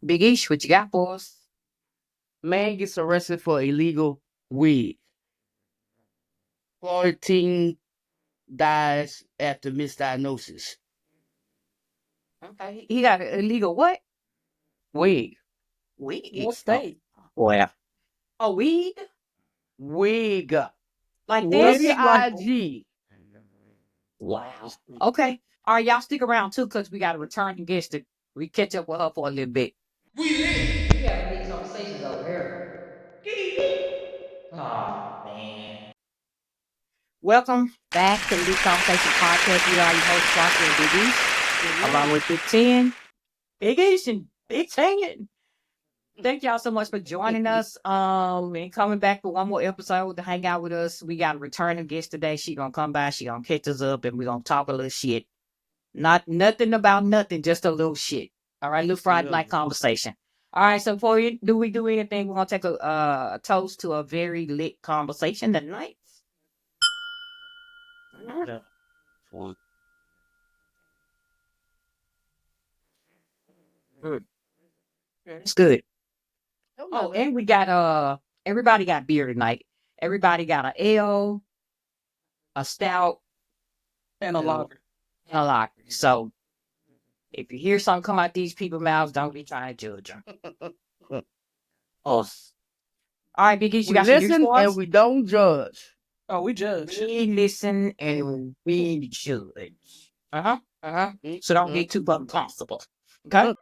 Big Esh, what you got for us? Man gets arrested for illegal weed. Florida teen dies after misdiagnosis. Okay. He got an illegal what? Weed. Weed. What state? Well. Oh, weed? Wig. Like Wig, this? like WIG. Wow. Okay. All right, y'all stick around too, because we got a returning guest. We catch up with her for a little bit. We having big conversations over here. Oh man. Welcome back to the Big Conversation Podcast. We are your host, Foster and Big Esh, along with Big 10, Big Esh, and Big 10. Thank y'all so much for joining us. And coming back for one more episode to hang out with us. We got a returning guest today. She gonna come by, she gonna catch us up, and we gonna talk a little shit. Nothing about nothing, just a little shit. All right, little Friday night conversation. All right, so before we do anything, we're gonna take a toast to a very lit conversation tonight. Good. It's good. Oh, and we got everybody got beer tonight. Everybody got an ale, a stout, and a lager. and a lager. So if you hear something come out these people's mouths, don't be trying to judge them. Oh. All right, Biggie, you We got some news listen for us? and we don't judge. Oh, we judge. We listen and we judge. So don't get too uncomfortable. Okay?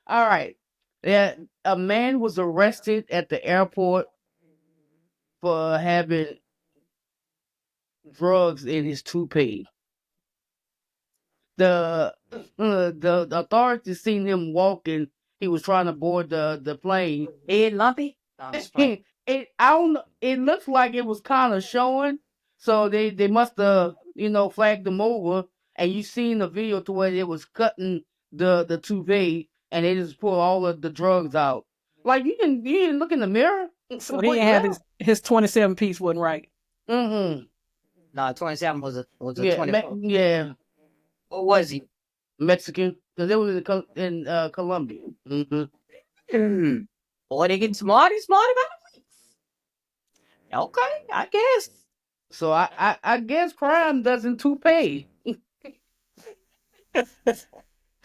All right. Yeah, a man was arrested at the airport for having drugs in his toupee. The authorities seen him walking. He was trying to board the plane. Head lumpy? It looks like it was kind of showing, so they must have flagged him over. And you seen the video to where it was cutting the toupee, and they just pull all of the drugs out. Like you didn't look in the mirror. So he didn't have his 27 piece wasn't right. Mm-hmm. No, 27 was a Yeah, 24. yeah, What was he? Mexican, because it was in Colombia. Mm-hmm. Boy, they getting smarty about it. Okay, I guess. So I guess crime doesn't toupee.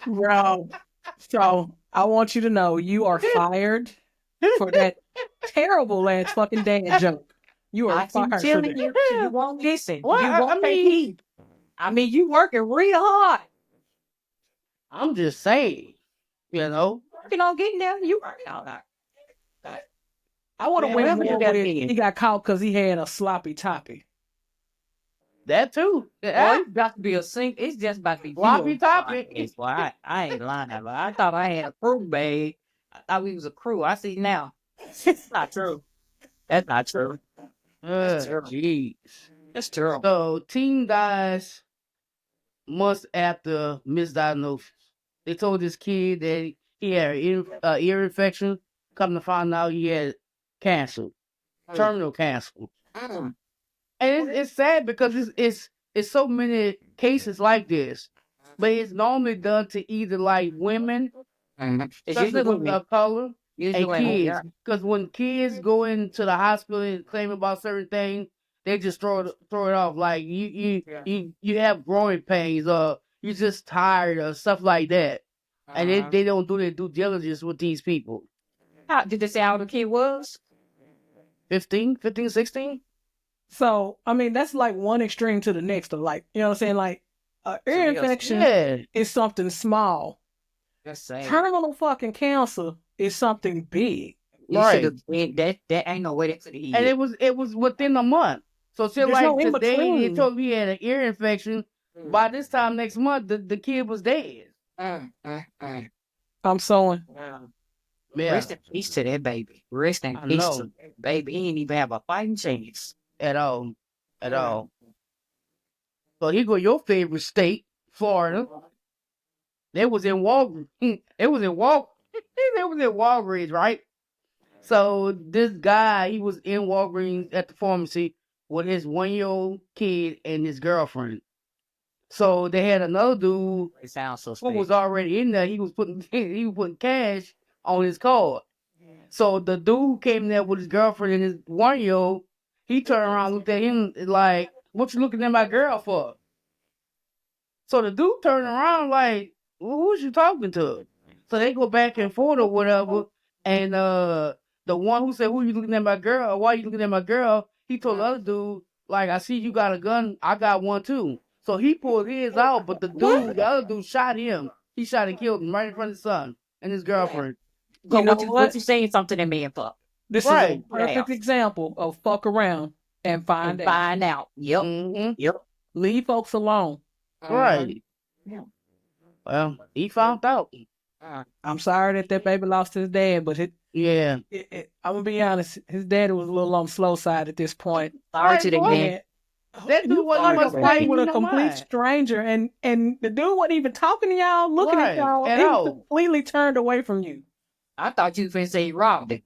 Bro. So I want you to know you are fired for that terrible ass fucking dad joke. You are fired for telling that. you won't listen. What? You won't take heed. I mean, you working real hard. I'm just saying, Working on getting there. You working on that. I would have Yeah, went whatever more that with means. he got caught because he had a sloppy toppy. that too. Boy, it's about to be a sink. It's just about to be Floppy real toppy. podcast. Boy, I ain't lying. But I thought I had a crew, babe. I thought we was a crew. I see now. It's not true. That's not true. That's true. Jeez. That's true. So, teen dies months after misdiagnosis. They told this kid that he had an ear infection. Come to find out he had cancer, terminal cancer. Mm. And it's sad because it's so many cases like this, but it's normally done to either like women, It's especially usually women women. of color, Usually and women, kids. yeah. Because when kids go into the hospital and claim about certain things, they just throw it off like you have growing pains or you're just tired or stuff like that, and they don't do their due diligence with these people. How did they say how old the kid was? 15, 16? So, I mean, that's like one extreme to the next. Like, you know what I'm saying? Like, ear infection Yeah. is something small. Just saying. Terminal fucking cancer is something big. Right. That ain't no way that could have And it was within a month. So There's like no in today, they between. told me he had an ear infection. By this time next month, the kid was dead. I'm sewing. Yeah, Rest in peace to that baby. Rest in I peace know. to that baby. He ain't even have a fighting chance. at all. So here go your favorite state, Florida. They was in Walgreens. It was in Walgreens, right? So this guy, he was in Walgreens at the pharmacy with his 1-year-old kid and his girlfriend. So they had another dude It sounds so who was special. already in there. He was putting cash on his card. So the dude came there with his girlfriend and his 1-year-old. He turned around and looked at him like, "What you looking at my girl for?" So the dude turned around like, "Who's you talking to?" So they go back and forth or whatever. And the one who said, "Who you looking at my girl? Why you looking at my girl?" He told the other dude, like, "I see you got a gun. I got one too." So he pulled his out, but the other dude shot him. He shot and killed him right in front of his son and his girlfriend. So You know what what? you saying something to me for? This Right. is a perfect example of fuck around and find And out. find out. Yep. Mm-hmm. Yep. Leave folks alone. Right. Yeah. Well, he found out. I'm sorry that baby lost his dad, but Yeah. I'm gonna be honest. His daddy was a little on the slow side at this point. Sorry to the Right, game. And That dude you wasn't started much to fight paying with you a no complete mind. stranger, and the dude wasn't even talking to y'all, looking Right, at y'all. at He all. completely turned away from you. I thought you was finna say he robbed it.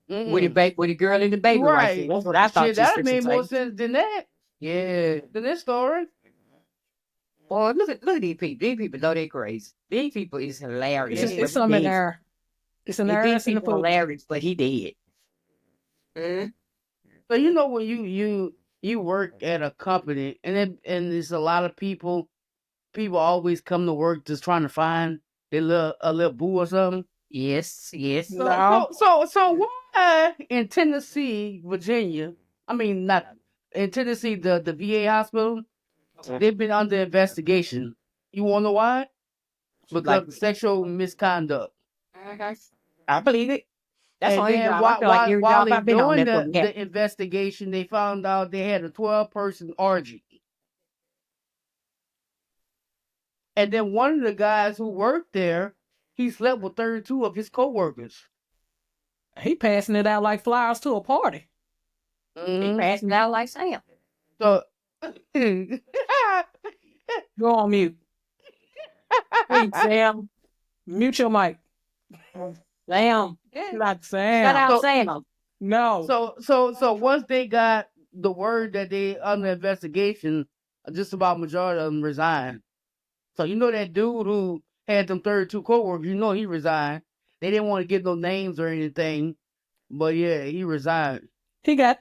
Mm-mm. With the girl and the baby right there. Right. That's what I thought Shit, you was that finna made more say. sense than that. Yeah. Than this story. Boy, look at these people. These people know they crazy. These people is hilarious. It's, but it's something in he dead. there. It's an These error in the people food. hilarious, but he dead. Mm-hmm. So you know when you work at a company and there's a lot of people always come to work just trying to find a little boo or something. Yes, yes. No. So why in Tennessee, Virginia? I mean, not in Tennessee, the VA hospital. They've been under investigation. You want to know why? Because Like- of sexual misconduct. I believe it. That's And why then I feel like every while job they're I've been on doing that the investigation, they found out they had a 12-person orgy. And then one of the guys who worked there, he slept with 32 of his coworkers. He passing it out like flowers to a party. They Mhm. passing out like Sam. So, Go on mute. Hey, Sam. Mute your mic. Sam. Not Shut Sam. out, Sam. No. so once they got the word that they under investigation, just about majority of them resigned. So you know that dude who had them 32 coworkers, you know he resigned. They didn't want to give no names or anything, but yeah, he resigned. He got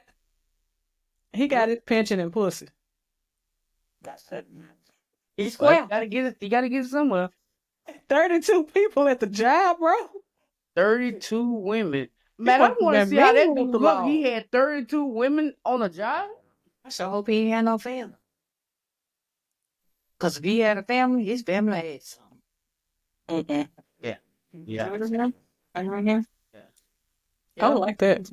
his pension and pussy. He's Well, square. you gotta get it somewhere. 32 people at the job, bro. 32 women. Man, I must have want to been see how that married dude too look. long. He had 32 women on a job. I sure hope he ain't had no family. Because if he had a family, his family had some. Mm-mm. Yeah. I don't like that.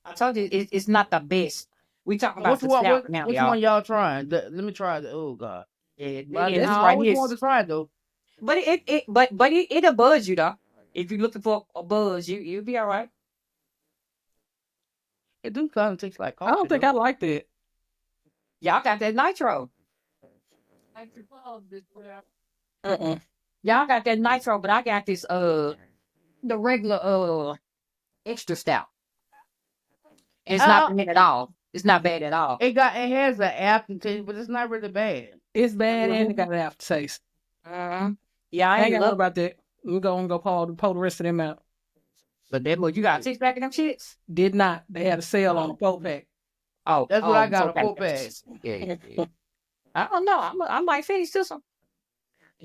I told you, it's not the best. We talking about the South now, Which y'all. one y'all trying? Let me try the. Oh God! Yeah, But it's I right always here. wanted to try it though. But it'll buzz you though. If you're looking for a buzz, you'll be all right. It do kind of taste like coffee. I don't think I like that. Y'all got that nitro. Mm-mm. Y'all got that nitro, but I got this the regular extra stout. And it's not bad at all. It's not bad at all. It has an aftertaste, but it's not really bad. It's bad and it got an aftertaste. Yeah, I I ain't ain't got to worry love. about that. We're going to go pull the rest of them out. But then, you got a 6-pack of them shits? Did not. They had a sale on a 4-pack. Oh, That's what I got, okay. a 4-pack. Yeah. I don't know. I might finish this one.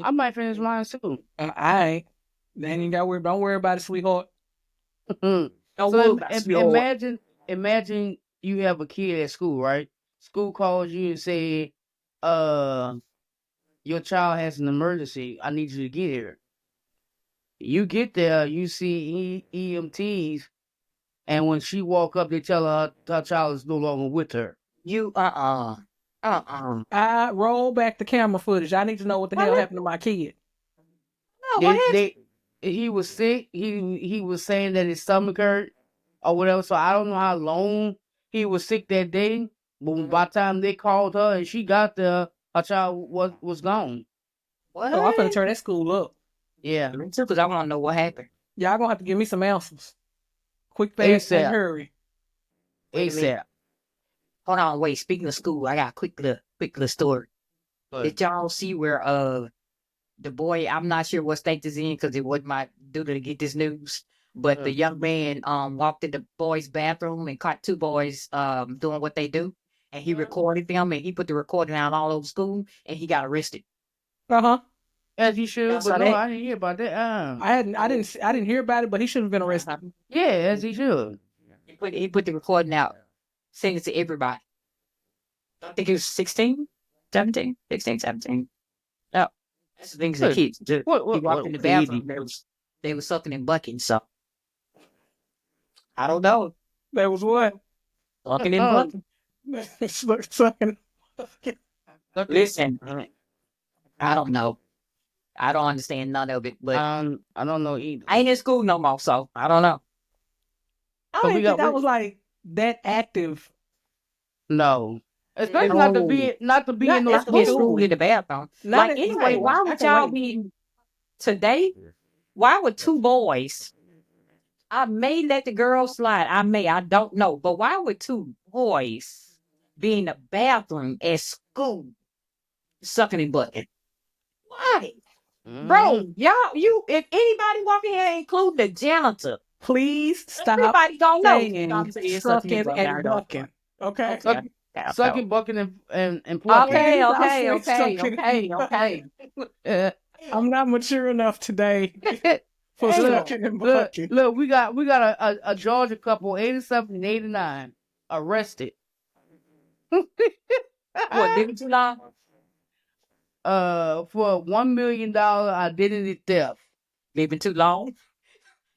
I might finish mine soon. I ain't. They ain't got to worry. Don't worry about it, sweetheart. Don't So worry about it, sweetheart. imagine you have a kid at school, right? School calls you and say, your child has an emergency. I need you to get here. You get there, you see EMTs, and when she walk up, they tell her her child is no longer with her. You, I roll back the camera footage. I need to know what the hell happened to my kid. No, what happened? He was sick. He was saying that his stomach hurt or whatever. So I don't know how long he was sick that day. But by the time they called her and she got there, her child was gone. What? So I'm finna turn that school up. Yeah. Me too, because I want to know what happened. Y'all gonna have to give me some answers. Quick, fast, and ASAP. hurry. Wait a minute. ASAP. Hold on, wait. Speaking of school, I got a quick little story. Did y'all see where the boy, I'm not sure what state this is in because it wasn't my duty to get this news. But the young man walked in the boys' bathroom and caught two boys doing what they do. And he recorded them and he put the recording out all over school and he got arrested. Uh-huh. As he should, Y'all but saw no, that? I didn't hear about that. I didn't hear about it, but he should have been arrested. Yeah, as he should. He put the recording out, sent it to everybody. I think it was 16, 17, 16, 17. No, that's the things the kids do. He walked in the bathroom. They was sucking and bucking. So I don't know. That was what? Sucking and bucking. Sucking. Listen, I don't know. I don't understand none of it. But I don't know either. I ain't in school no more, so I don't know. I don't think that was like that active. No. Especially not to be in Not the to be in school. school in the bathroom. Not Like at anyway, night. why would y'all be today? Why would two boys? I may let the girls slide. I don't know. But why would two boys be in the bathroom at school sucking and bucking? Why? Bro, y'all, if anybody walking here, including the janitor, Please stop everybody don't know. saying sucking and bucking. Okay. Sucking, bucking, and plucking. Okay. I'm not mature enough today for sucking and bucking. Look, we got a Georgia couple, 87 and 89, arrested. What, did too long? For $1 million identity theft. Living too long?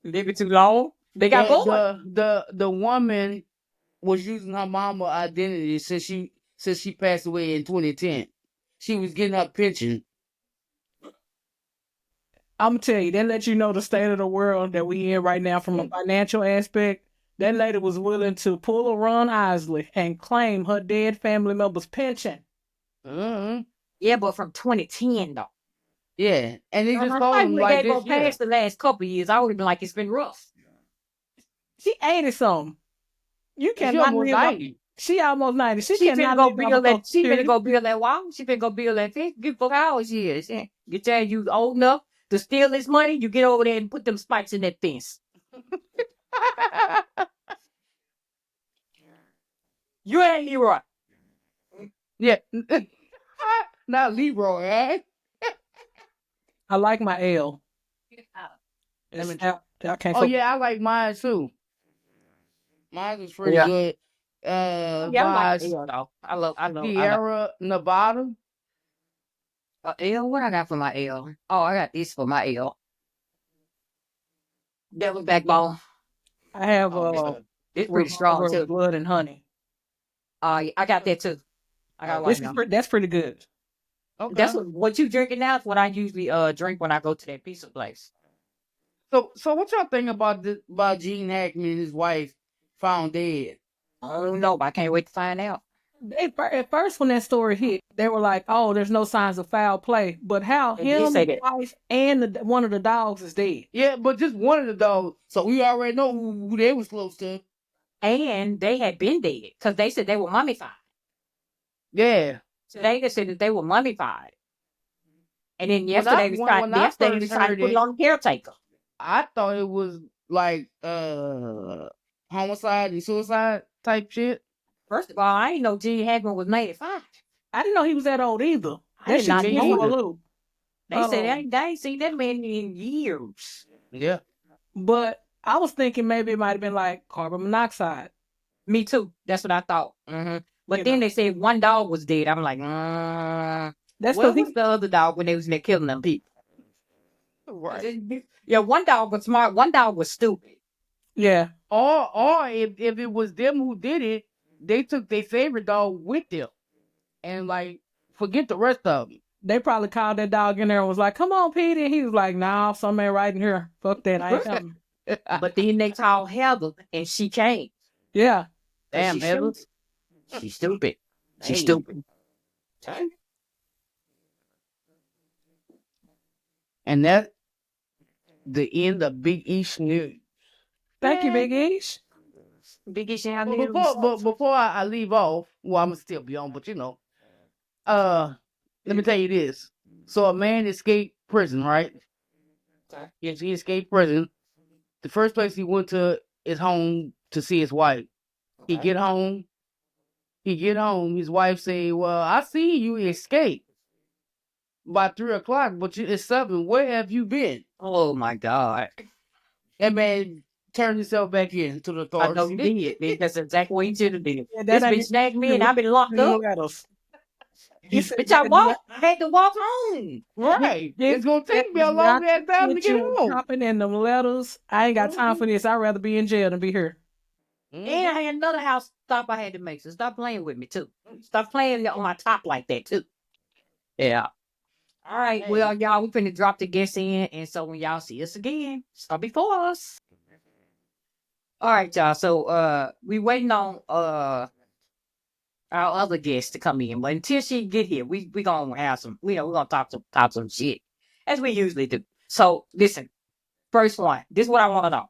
Living too long? They got bored. The woman was using her mama identity since she passed away in 2010. She was getting her pension. I'm gonna tell you, that let you know the state of the world that we in right now from a financial aspect. That lady was willing to pull a Ron Isley and claim her dead family member's pension. Mm-hmm. Yeah, but from 2010 though. Yeah, and they just I told him like this year. Past the last couple of years, I would have been like, it's been rough. She 80 something. You She cannot almost live 90. She almost 90. She finna cannot go live build off that. She Social finna go build that wall. She finna go build that thing. Get 4 hours years. Yeah. Get there, you old enough to steal this money. You get over there and put them spikes in that fence. You ain't Leroy. Yeah, not Leroy, eh? I like my L. I can't Oh yeah, I like mine too. Mine is pretty good. Yeah, I like by L though. I love Sierra Nevada. L, what I got for my L? Oh, I got this for my L. Devil backbone. I have It's pretty strong too. Blood and honey. I got that too. I got one. That's pretty good. Okay. That's what you drinking now. Is what I usually drink when I go to that pizza place. So what y'all think about Gene Hackman and his wife found dead? I don't know, but I can't wait to find out. At first, when that story hit, they were like, "Oh, there's no signs of foul play." But how him, the wife, and one of the dogs is dead. Yeah, but just one of the dogs. So we already know who they was close to. And they had been dead because they said they were mummified. Yeah. So they just said that they were mummified. And then yesterday they tried to put it on the caretaker. I thought it was like homicide and suicide type shit. First of all, I didn't know Gene Hackman was 95. I didn't know he was that old either. I did not know. They said they ain't seen that man in years. Yeah. But I was thinking maybe it might have been like carbon monoxide. Me too. That's what I thought. Mm-hmm. But then they said one dog was dead. I'm like, that's what was the other dog when they was in there killing them people? Right. Yeah, one dog was smart. One dog was stupid. Yeah. Or if it was them who did it, they took their favorite dog with them. And like, forget the rest of them. They probably called that dog in there and was like, "Come on, Petey." And he was like, "Nah, something ain't right in here. Fuck that. I ain't coming." But then they called Heather and she came. Yeah. Damn, Heather. She's stupid. She's stupid. And that the end of Big Esh news. Thank you, Big Esh. Big Esh news. Before I leave off, well, I'm gonna still be on, but let me tell you this. So a man escaped prison, right? Okay. Yes, he escaped prison. The first place he went to is home to see his wife. He get home. His wife say, "Well, I see you escaped by 3 o'clock, but it's 7. Where have you been?" Oh my God. That man turned himself back into the I know authorities. you did. That's exactly what you should have did. Yeah, This that bitch ain't snagged me and I've been locked them up. letters. You bitch, I had to walk home. Right. It's gonna take me a long ass time to get home. Hopping in them letters. I ain't got time for this. I'd rather be in jail than be here. And I had another house stop I had to make. So stop playing with me too. Stop playing on my top like that too. Yeah. All right. Hey. Well, y'all, we finna drop the guests in, and so when y'all see us again, stop before us. All right, y'all. So we waiting on our other guests to come in, but until she get here, we gonna have some. We're gonna talk some shit as we usually do. So listen, first one. This is what I want to know.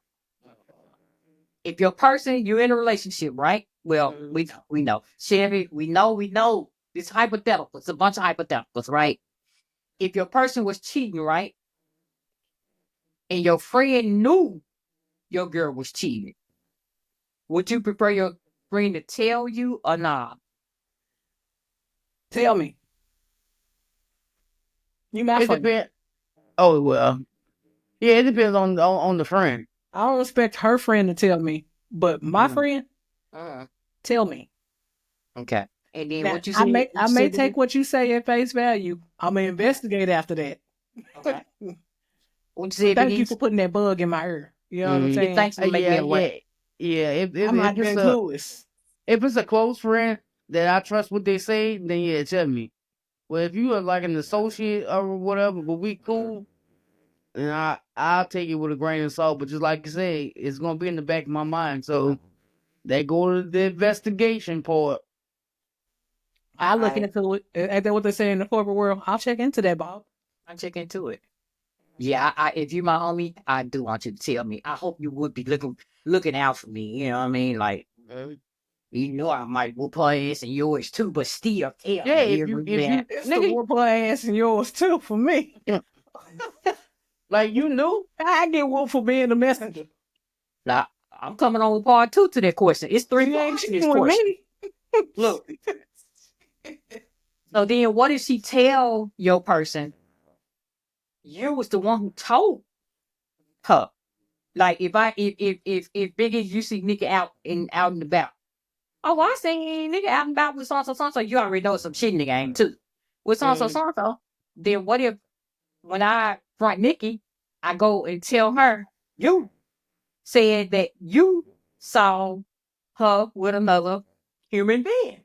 If your person, you're in a relationship, right? Well, we know. Chevy, we know. It's hypothetical. It's a bunch of hypotheticals, right? If your person was cheating, right? And your friend knew your girl was cheating, would you prefer your friend to tell you or not? Tell me. You my It friend. depends. Oh well. Yeah, it depends on the friend. I don't expect her friend to tell me, but my friend, tell me. Okay. And then Now, what you I say? may take what you say at face value. I'm gonna investigate after that. Okay. What you say? Thank you for putting that bug in my ear. You know what I'm saying? Thanks for making me aware. Yeah. I might be clueless. If it's a close friend that I trust what they say, then yeah, tell me. Well, if you are like an associate or whatever, but we cool, then I'll take it with a grain of salt. But just like you say, it's gonna be in the back of my mind. So they go to the investigation part. I look into it. Ain't that what they say in the corporate world? I'll check into that, Bob. I'll check into it. Yeah, if you're my homie, I do want you to tell me. I hope you would be looking out for me. You know what I mean? Like, you know, I might whoop her ass and yours too, but still, Yeah, if you Nigga, whoop her ass and yours too for me. like you knew, I get whooped for being the messenger. Now, I'm coming on with part 2 to that question. It's 3 You ain't parts to this cheating with question. me. Look. So then what if she tell your person you was the one who told her? Like if Big Esh, you see nigga out and about. Oh, I seen nigga out and about with so you already know some shit in the game too. With so. Then what if when I front Nikki, I go and tell her you said that you saw her with another human being.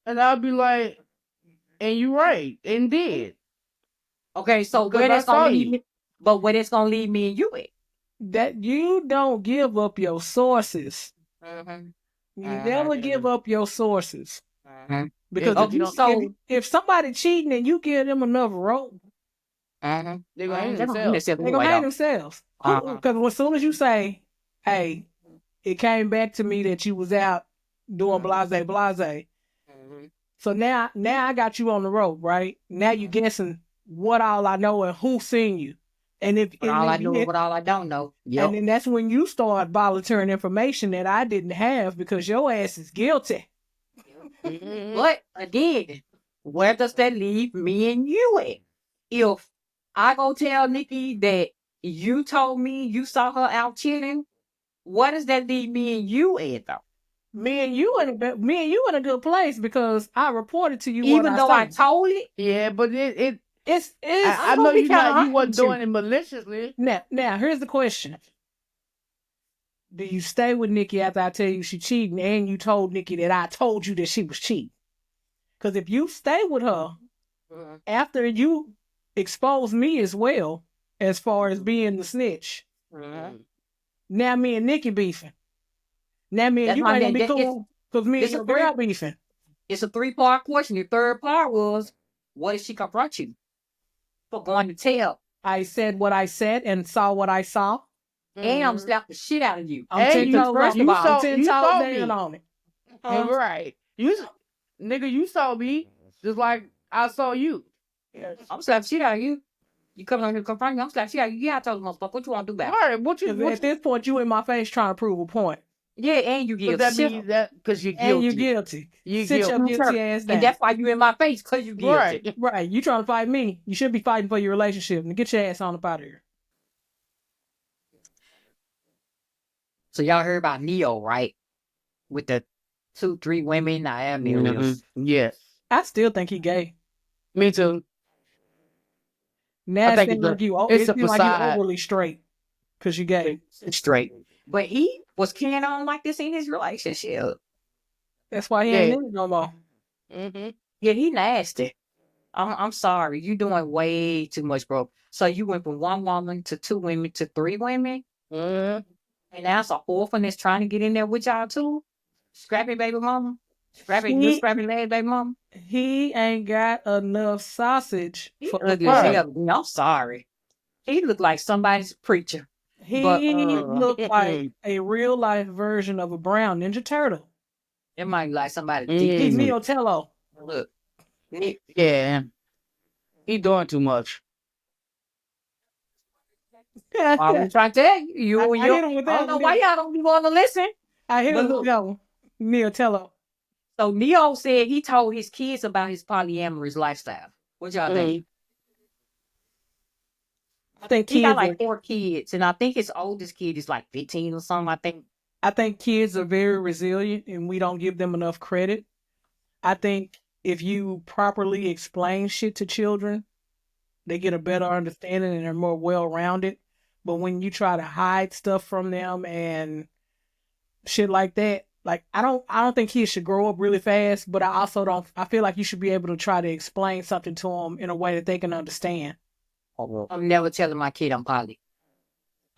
and I'll be like, and you right, and did. Okay, so Because where that's I saw gonna leave you. me? But where that's gonna leave me and you at? That you don't give up your sources. You never give up your sources. Because if somebody cheating and you give them enough rope, They're gonna hang they're themselves. gonna hate themselves. Because as soon as you say, "Hey, it came back to me that you was out doing blase," so now I got you on the rope, right? Now you guessing what all I know and who seen you, and if But all I know is what all I don't know. Yep. And then that's when you start volunteering information that I didn't have because your ass is guilty. But again, where does that leave me and you at? If I go tell Nikki that you told me you saw her out cheating, where does that leave me and you at though? Me and you in a good place because I reported to you. Even though I told it. Yeah, but it's I know you wasn't doing it maliciously. Now here's the question: do you stay with Nikki after I tell you she cheating and you told Nikki that I told you that she was cheating? Because if you stay with her after you expose me as well, as far as being the snitch, now me and Nikki beefing. Now me and you ain't gonna be cool because me and your girl beefing. It's a 3-part question. The third part was, what if she confront you for going to tell? I said what I said and saw what I saw. And I'm slap the shit out of you. I'm 10 toes down on it. Right. You saw me just like I saw you. I'm slapping shit out of you. You coming on here confronting me, I'm slapping shit out of you. Yeah, I told you, motherfucker, what you want to do All about it? right, what you? 'Cause What at this point, you in my face trying to prove a point. Yeah, and you does guilty. that Shut mean? up. That because you're And guilty. you guilty. You Sit your guilty. guilty ass down. And that's why you in my face, because you guilty. Right. Right. You trying to fight me. You should be fighting for your relationship. And get your ass on up out of here. So y'all heard about Neyo, right? With the 2-3 women. I am Neyo. Yes. I still think he gay. Me too. Now I it think seems it's like you, it's a it seems like you facade. overly straight. Because you gay. Straight. But he was carrying on like this in his relationship. That's why he ain't in it no more. Mm-hmm. Yeah, he nasty. I'm sorry. You doing way too much, bro. So you went from 1 woman to 2 women to 3 women? Mm-hmm. And now it's an orphan that's trying to get in there with y'all too? Scrappy baby mama? Scrappy leg baby mama? He ain't got enough sausage He for ugly the as pie. hell. I'm sorry. He looked like somebody's preacher. He But, looked like a real life version of a brown Ninja Turtle. It might be like somebody Mm. He deep. Neo Tello. Look. Yeah. He doing too much. I'm trying to tell you. I hit him with I that don't know one, why didn't y'all don't be want to listen. I hit But him with look. that one. Neo Tello. So Neo said he told his kids about his polyamorous lifestyle. What y'all think? I think He got kids like are, 4 kids, and I think his oldest kid is like 15 or something. I think kids are very resilient and we don't give them enough credit. I think if you properly explain shit to children, they get a better understanding and they're more well rounded. But when you try to hide stuff from them and shit like that, like I don't think kids should grow up really fast, but I feel like you should be able to try to explain something to them in a way that they can understand. I'm never telling my kid I'm poly.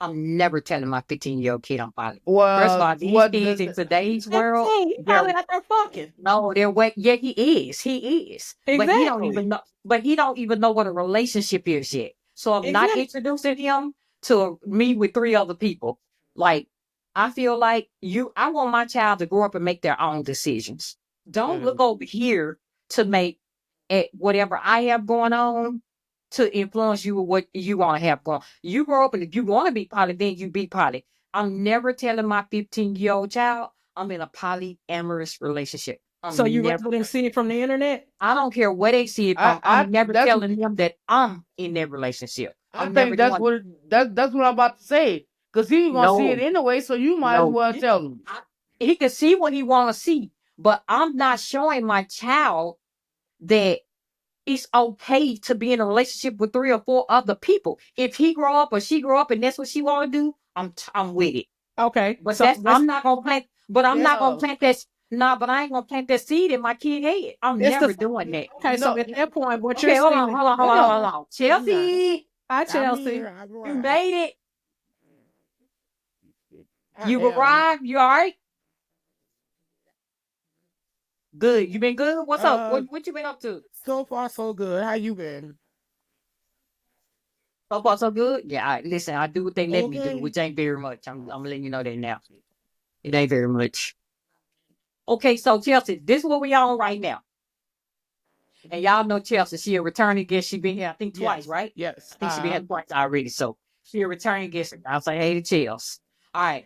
I'm never telling my 15-year-old kid I'm poly. Well, First of all, these kids in today's world, Hey, he probably out there fucking. no, they're wet. Yeah, he is. He is. But he don't Exactly. even know. But he don't even know what a relationship is yet. So I'm not Exactly. introducing him to me with 3 other people. Like, I feel like I want my child to grow up and make their own decisions. Don't look over here to make whatever I have going on to influence you with what you want to have going. You grow up, and if you want to be poly, then you be poly. I'm never telling my 15-year-old child I'm in a polyamorous relationship. So you rather than see it from the internet? I don't care where they see it from. I'm never telling them that I'm in that relationship. I think that's what I'm about to say. Because he's gonna see it anyway, so you might as well tell him. He can see what he want to see, but I'm not showing my child that it's okay to be in a relationship with 3 or 4 other people. If he grow up or she grow up and that's what she want to do, I'm with it. Okay, But so I'm not gonna plant. But I'm not gonna Yeah. plant that. Nah, but I ain't gonna plant that seed in my kid head. I'm It's never the- doing that. okay. So at that point, what Okay, you're hold saying? on. Chelsea, Hi, Chelsea. you made it. You arrived. You all right? Good. You been good? What's up? What you been up to? So far, so good. How you been? So far, so good. Yeah. Listen, I do what they let me do, Okay. which ain't very much. I'm letting you know that now. It ain't very much. Okay, so Chelsea, this is what we on right now. And y'all know Chelsea. She a returning guest. She been here, I think, twice, right? Yes. I think she been here twice already. So she a returning guest. I'll say hey to Chelsea. All right.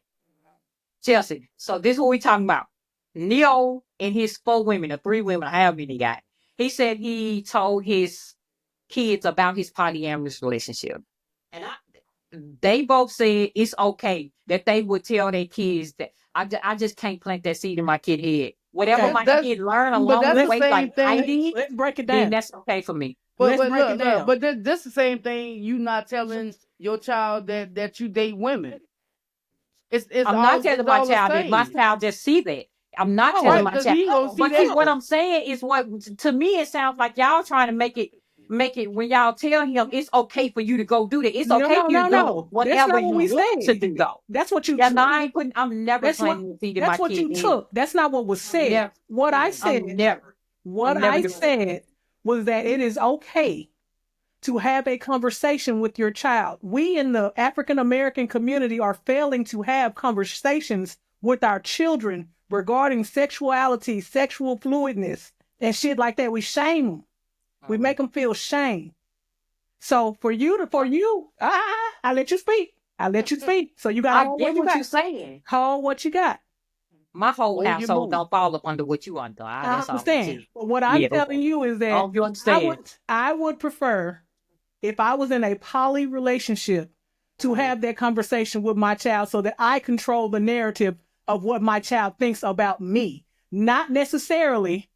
Chelsea. So this is what we talking about. Neyo and his 4 women, or 3 women, however many he got. He said he told his kids about his polyamorous relationship. And they both said it's okay that they would tell their kids that I just can't plant that seed in my kid head. Whatever Okay, my that's- kid learn but along that's the the way, same like thing. I did, Let's break it then down. that's okay for me. Let's But break it look, down. but this the same thing. You not telling your child that you date women. I'm not telling my child that. My child just see that. I'm not telling right, my 'cause child. he gonna see But see, that. what I'm saying is to me it sounds like y'all trying to make it when y'all tell him it's okay for you to go do that. It's okay for you to do whatever That's not what we you want said. to do. Though. That's what you. Yeah, no, I'm never That's what. planting the seed in my That's what kid you head. took. That's not what was said. Never. What I said. I'm never. What I'm never I doing said was that it is okay to have a conversation with your child. We in the African American community are failing to have conversations with our children regarding sexuality, sexual fluidness, and shit like that. We shame them. We make them feel shame. So I let you speak. I let you speak. So you got to hold get what you you're saying. Hold what you got. My whole Hold your household move. don't fall up under what you under. I That's all I'm understand. saying. But what I'm Yeah. telling you is that Oh, you understand? I would prefer, if I was in a poly relationship, to have that conversation with my child so that I control the narrative of what my child thinks about me. Not necessarily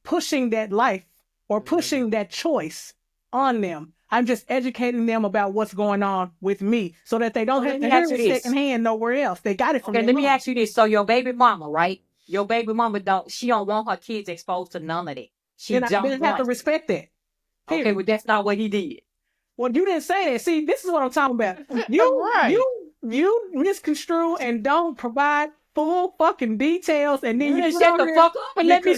pushing that life or pushing that choice on them. I'm just educating them about what's going on with me so that they don't have to hear it secondhand nowhere else. They got it from Okay, their let me mom. ask you this. So your baby mama, right? Your baby mama don't want her kids exposed to none of that. She Then I don't didn't have to respect that. Okay, Period. but that's not what he did. Well, you didn't say that. See, this is what I'm talking about. Right. You misconstrue and don't provide full fucking details, and then you shut the fuck up and let me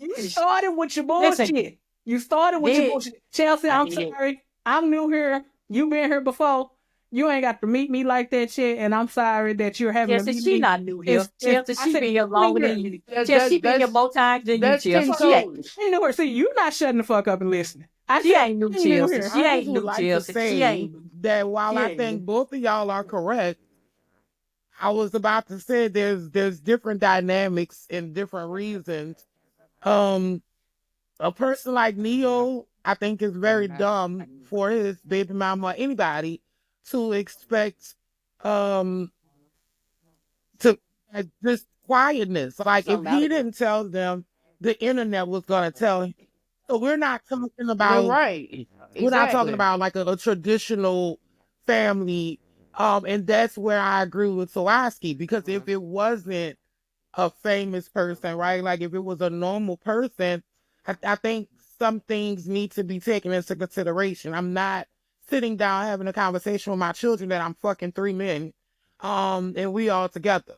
you started with your bullshit. You started with your bullshit. Chelsea, I'm sorry. I'm new here. You been here before. You ain't got to meet me like that shit, and I'm sorry that you're having to meet she me. not new here. Chelsea, she been here longer than you. Chelsea, she been here more times than you, Chelsea. She ain't nowhere. See, you not shutting the fuck up and listening. She ain't new, Chelsea. I just would like to say that while I think both of y'all are correct, I was about to say there's different dynamics and different reasons. A person like Neyo, I think, is very dumb for his baby mama or anybody to expect to just quietness. Like if he didn't tell them, the internet was gonna tell him. So we're not talking about We're not talking about like a traditional family. And that's where I agree with Sawaski, because if it wasn't a famous person, right? Like if it was a normal person, I think some things need to be taken into consideration. I'm not sitting down having a conversation with my children that I'm fucking 3 men, and we all together,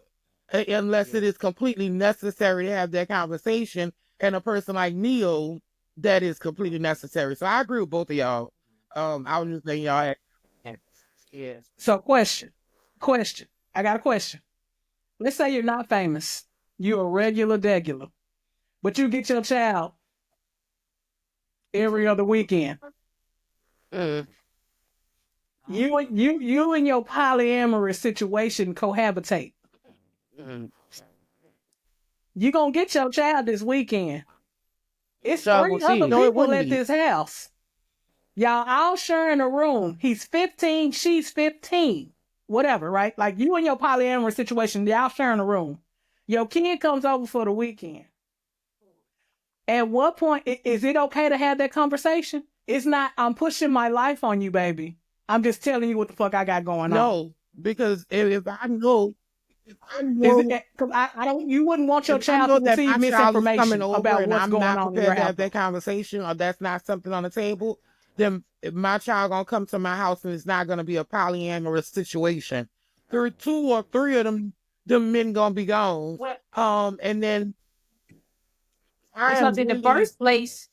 unless it is completely necessary to have that conversation. And a person like Neil, that is completely necessary. So I agree with both of y'all. I was just saying y'all. Yeah. So question. I got a question. Let's say you're not famous. You're a regular degular, but you get your child every other weekend. You and your polyamorous situation cohabitate. You gonna get your child this weekend. It's 3 other people at this house. Y'all all sharing a room. He's 15, she's 15. Whatever, right? Like you and your polyamorous situation, y'all sharing a room. Your kid comes over for the weekend. At what point is it okay to have that conversation? It's not, I'm pushing my life on you, baby. I'm just telling you what the fuck I got going on. No, because if I know, because I don't. You wouldn't want your child to receive misinformation about what's going on in your house. Have that conversation, or that's not something on the table. Then if my child gonna come to my house and it's not gonna be a polyamorous situation. 2 or 3 of them men gonna be gone. And then because in the first place,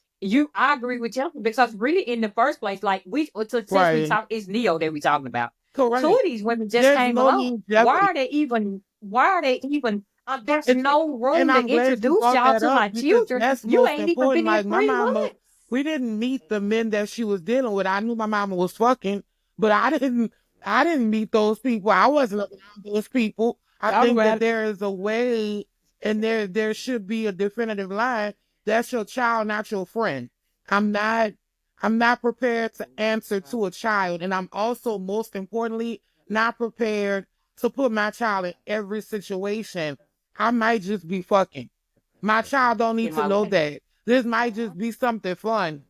I agree with you, because really in the first place, like we talk, it's Neyo that we talking about. Correct. 2 of these women just came along. Why are they even? There's no room to introduce y'all to my children. You ain't even been here 3 months. We didn't meet the men that she was dealing with. I knew my mama was fucking, but I didn't meet those people. I wasn't around those people. I think that there is a way, and there should be a definitive line. That's your child, not your friend. I'm not prepared to answer to a child, and I'm also, most importantly, not prepared to put my child in every situation. I might just be fucking. My child don't need to know that. This might just be something fun.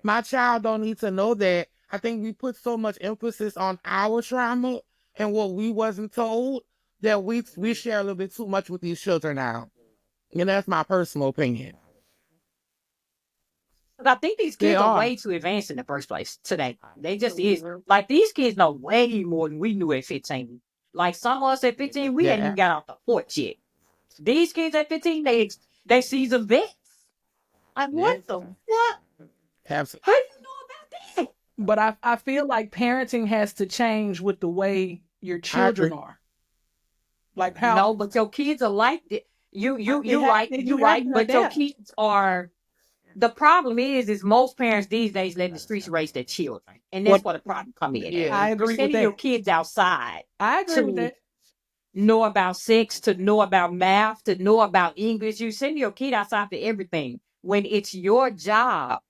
My child don't need to know that. I think we put so much emphasis on our trauma and what we wasn't told that we share a little bit too much with these children now. And that's my personal opinion. I think these kids are way too advanced in the first place today. They just is. Like, these kids know way more than we knew at 15. Like, some of us at 15, we hadn't even got off the porch yet. These kids at 15, they season vets. Like, what the fuck? How do you know about that? But I feel like parenting has to change with the way your children are. Like how? No, but your kids are like that. You right, but your kids are. The problem is most parents these days let the streets raise their children, and that's where the problem come in. Yeah. I agree with Sending your that. kids outside I agree with that. know about sex, to know about math, to know about English. You send your kid outside for everything. When it's your job,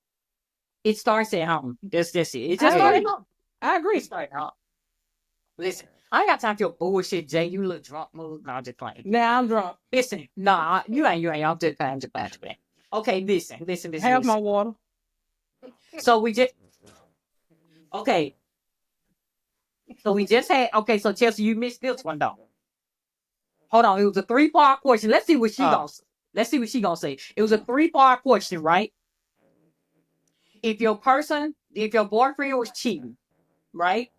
it starts at home. That's it. It just starts at home. I agree. It starts at home. Listen, I ain't got time for your bullshit, Jay. You little drunk move. No, I'm just playing. Now I'm drunk. Listen, nah, you ain't. I'm just playing. Okay, listen. Have my water. So we just. Okay. So we just had. Okay, so Chelsea, you missed this one though. Hold on, it was a 3-part question. Let's see what she gonna say. Let's see what she gonna say. It was a 3-part question, right? If your boyfriend was cheating, right,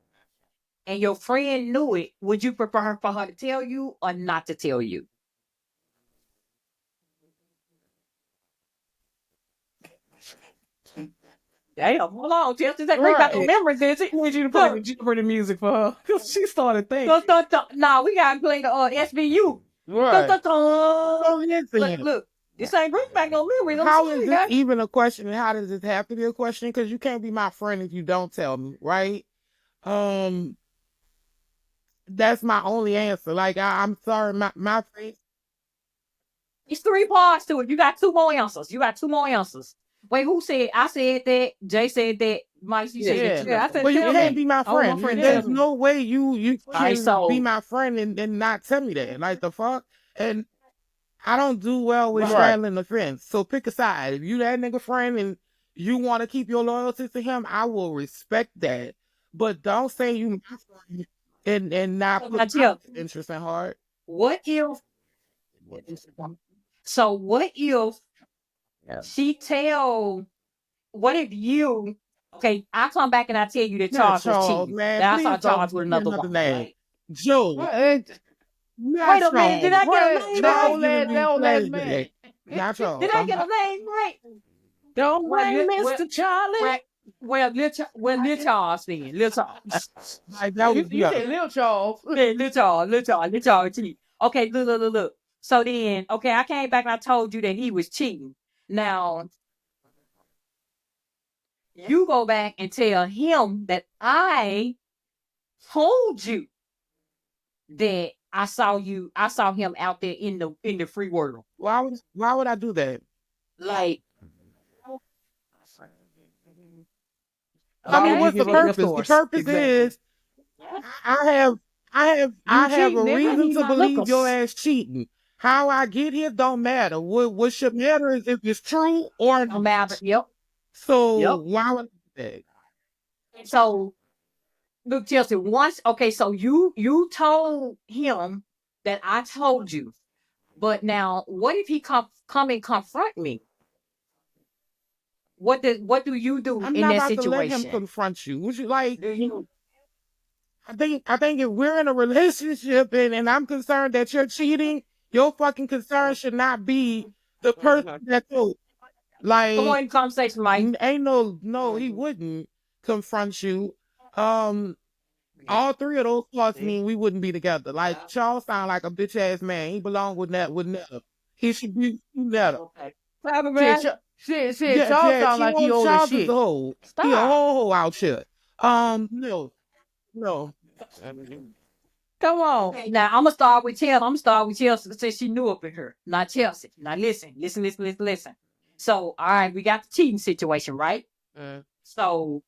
and your friend knew it, would you prefer for her to tell you or not to tell you? Damn, hold on, Chelsea. That bring back the memories, is it? I need you to play the music for her. Because she started thinking. No, we gotta play the SVU. Right. Look, this ain't bring back no memories. How is this even a question, and how does this have to be a question? Because you can't be my friend if you don't tell me, right? That's my only answer. Like, I'm sorry, my friend. It's 3 parts to it. You got 2 more answers. Wait, who said? I said that. Jay said that. Mike, you said that. Yeah, I said, but you can't be my friend. friend There's no way you can so, be my friend and not tell me that. Like, the fuck? And I don't do well with straddling the fence. So pick a side. If you that nigga friend and you want to keep your loyalty to him, I will respect that. But don't say you my friend and not put my interest in heart. What if she tell? What if you? Okay, I come back and I tell you that Charles was cheating. Man, I saw Charles with another woman. Name. Joe. Wait a minute, did I get a name right? Not Charles. Did I get a name right? Don't blame Mr. Charlie. Well, Lil Charles then. Lil Charles. Like, that was You said Lil Charles. Yeah, Lil Charles cheating. Okay, look. So then, okay, I came back and I told you that he was cheating. Now, you go back and tell him that I told you that I saw him out there in the free world. Why would I do that? Like, I mean, what's the purpose? The purpose is I have a reason to believe your ass cheating. How I get here don't matter. What should matter is if it's true or no matter. Yep. So why would I do that? So look, Chelsea, so you told him that I told you. But now what if he come and confront me? What do you do I'm in not that about situation? to let him confront you. Would you like? I think if we're in a relationship and I'm concerned that you're cheating, your fucking concern should not be the person that told. Like, come on, conversation, Mike. Ain't no, he wouldn't confront you. All 3 of those parts mean we wouldn't be together. Like, Charles sound like a bitch ass man. He belong with Netta. He should be Netta. Shit, Charles sound like he old as shit. Stop. He a whole out shit. No. Come on. Okay, now I'm gonna start with Chelsea since she knew up in her. Not Chelsea. Now listen. So, all right, we got the cheating situation, right? So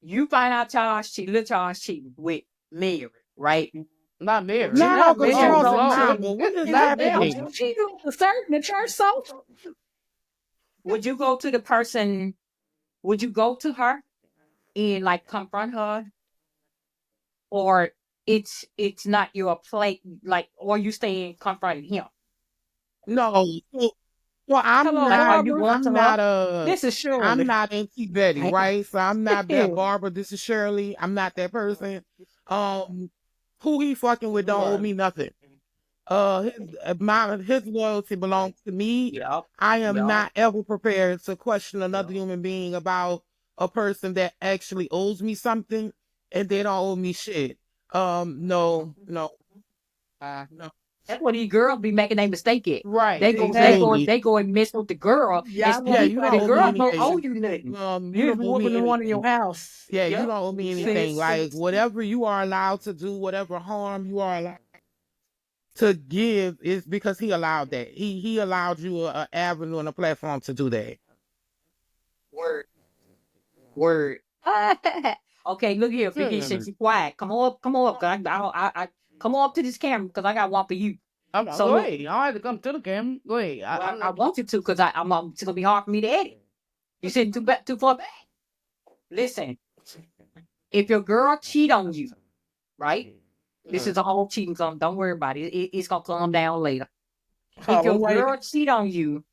you find out Lil Charles cheating with Mary, right? Not Mary. Not Mary. What is happening? The church so. Would you go to the person? Would you go to her and like confront her, or it's not your plate? Like, or you staying confronting him? No. Well, I'm not this is Shirley. I'm not Auntie Betty, right? So I'm not that Barbara. This is Shirley. I'm not that person. Who he fucking with don't owe me nothing. His loyalty belongs to me. Yep. I am not ever prepared to question another human being about a person that actually owes me something and they don't owe me shit. No. That's what these girls be making a mistake at. Right. They go and mess with the girl. Yeah, you the don't girl owe me don't owe anything. you nothing. You You don't just owe me whooping the one in anything. your house. Yeah, Yep. you don't owe me See, anything. see. Like whatever you are allowed to do, whatever harm you are allowed to give, is because he allowed that. He allowed you an avenue and a platform to do that. Word. Okay, look here, Big Esh, since you quiet. Come on up, cause I come on up to this camera, cause I got one for you. So Go look, ahead. I don't have to come to the camera. Go ahead. I want you to, cause it's gonna be hard for me to edit. You sitting too far back. Listen, if your girl cheat on you, right? This is a whole cheating song. Don't worry about it. It's gonna calm down later. If your girl cheat on you,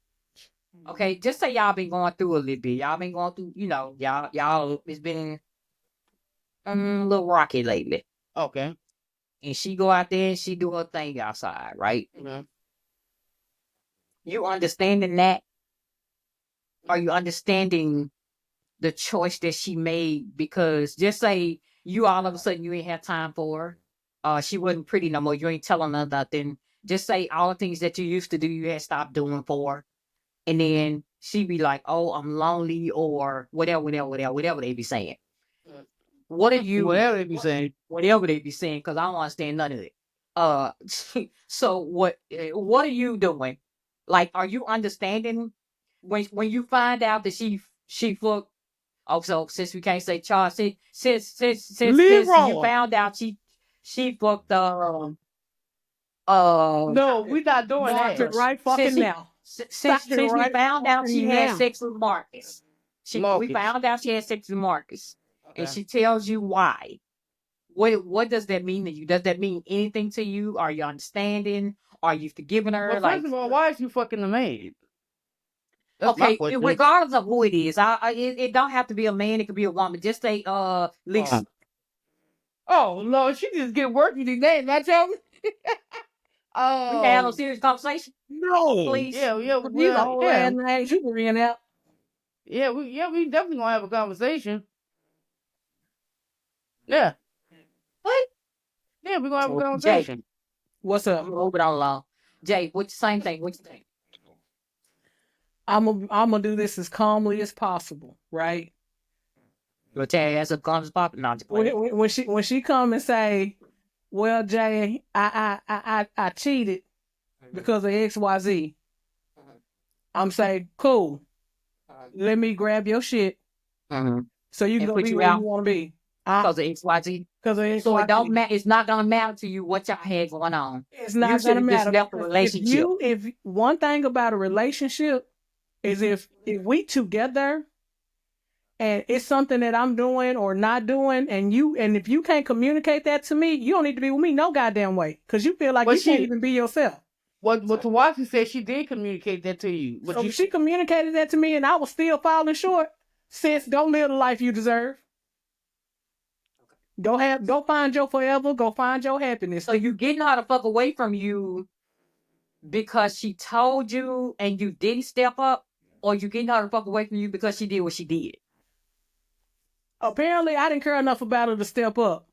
okay, just say y'all been going through a little bit. Y'all been going through, y'all it's been a little rocky lately. Okay. And she go out there and she do her thing outside, right? Okay. You understanding that? Are you understanding the choice that she made? Because just say you all of a sudden you ain't have time for her. She wasn't pretty no more. You ain't telling her nothing. Just say all the things that you used to do, you had stopped doing for her. And then she be like, "Oh, I'm lonely," or whatever they be saying. What are you? Whatever they be saying. Whatever they be saying, because I don't understand none of it. So what are you doing? Like, are you understanding when you find out that she fucked? Oh, so since we can't say Charles, since you found out she fucked No, we not doing Stop that. it right fucking now. since we right found out she fucking had now. sex with Marcus. We Marcus. found out she had sex with Marcus. And Okay. she tells you why. What does that mean to you? Does that mean anything to you? Are you understanding? Are you forgiving her? Well, first of all, why is you fucking the maid? That's my okay, question. regardless of who it is, it don't have to be a man. It could be a woman. Just say, Lisa. Oh Lord, she just get working today. Not tell me. We can have a serious conversation, No. please. Yeah, You well, yeah, names you can read out. we definitely gonna have a conversation. Yeah. What? Yeah, we're gonna have a Jay. conversation. What's up? Move it on along. Jay, what same thing? What you think? I'm gonna do this as calmly as possible, right? You want to tell your ass up, Congress Pop? No, just play. When she come and say, "Well, Jay, I cheated because of XYZ," I'm saying, "Cool. Let me grab your shit so you can And go put be you where out? you want to be." Because of XYZ. Because of XYZ. So it don't matter. It's not gonna matter to you what y'all had going on. It's You not gonna should've just matter. left the relationship. If one thing about a relationship is if we together and it's something that I'm doing or not doing, and if you can't communicate that to me, you don't need to be with me no goddamn way. Because you feel like But you can't even be yourself. What Tawashi said, she did communicate that to you. But So if she communicated that to me and I was still falling short, sis, go live the life you deserve. Go find your forever, go find your happiness. So you getting her to fuck away from you because she told you and you didn't step up, or you getting her to fuck away from you because she did what she did? Apparently I didn't care enough about her to step up.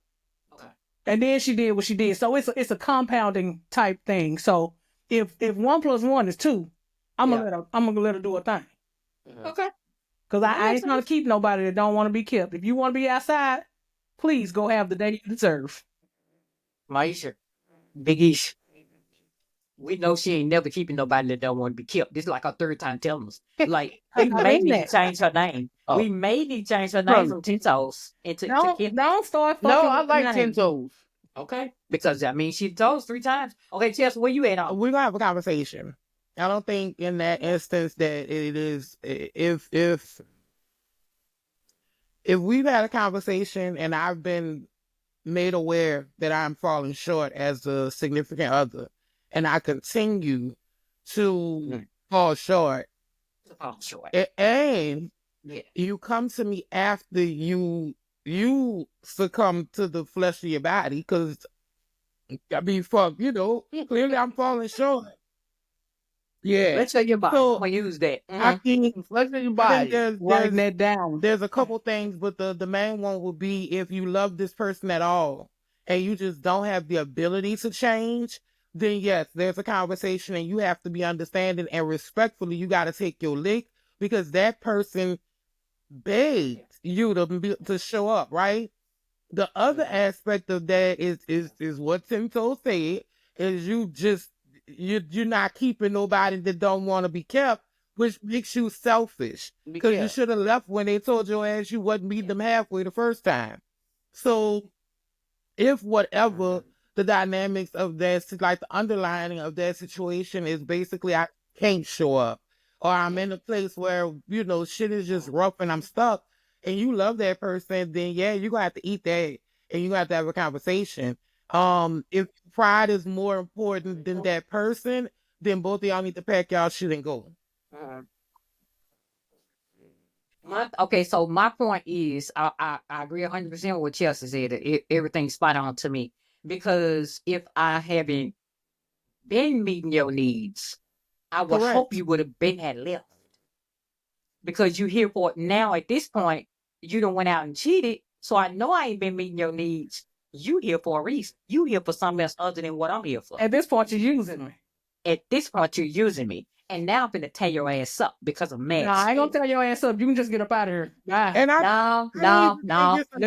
Okay. And then she did what she did. So it's a compounding type thing. So if 1 + 1 is 2, I'm gonna let her do her thing. Okay. Because I ain't trying to keep nobody that don't want to be kept. If you want to be outside, please go have the day you deserve. Maisha, Big Esh. We know she ain't never keeping nobody that don't want to be kept. This is like our third time telling us. Like, we may need to change her name. Oh. We may need to change her name from Tintos into Kim. Don't start fucking. no, I with the like name. 10 toes. Okay. Because, I mean, she told us 3 times. Okay, Chelsea, where you at? We're gonna have a conversation. I don't think in that instance that it is if we've had a conversation and I've been made aware that I'm falling short as a significant other, and I continue to fall short, and you come to me after you succumb to the flesh of your body, because I mean, fuck, clearly I'm falling short. Yeah. Let's say your body. So, I'm going to use that. I think Let's say you buy it. Writing that down. there's a couple things, but the main one would be if you love this person at all and you just don't have the ability to change, then yes, there's a conversation and you have to be understanding and respectfully, you got to take your lick because that person begged you to show up, right? The other aspect of that is what Tinto said, is you're not keeping nobody that don't want to be kept, which makes you selfish. Because you should have left when they told your ass you wasn't meeting them halfway the first time. So if whatever the dynamics of that, like the underlining of that situation is basically I can't show up, or I'm in a place where, you know, shit is just rough and I'm stuck, and you love that person, then yeah, you're gonna have to eat that and you're gonna have to have a conversation. If pride is more important than that person, then both of y'all need to pack y'all shit and go. So my point is, I agree 100% with what Chelsea said. Everything's spot on to me. Because if I haven't been meeting your needs, I would hope you would have been had left. Because you here for it now at this point, you done went out and cheated. So I know I ain't been meeting your needs. You here for a reason. You here for something else other than what I'm here for. At this point, you're using me. At this point, you're using me. And now I'm gonna tear your ass up because of mad. No, I ain't gonna tear your ass up. You can just get up out of here. Bye. And no.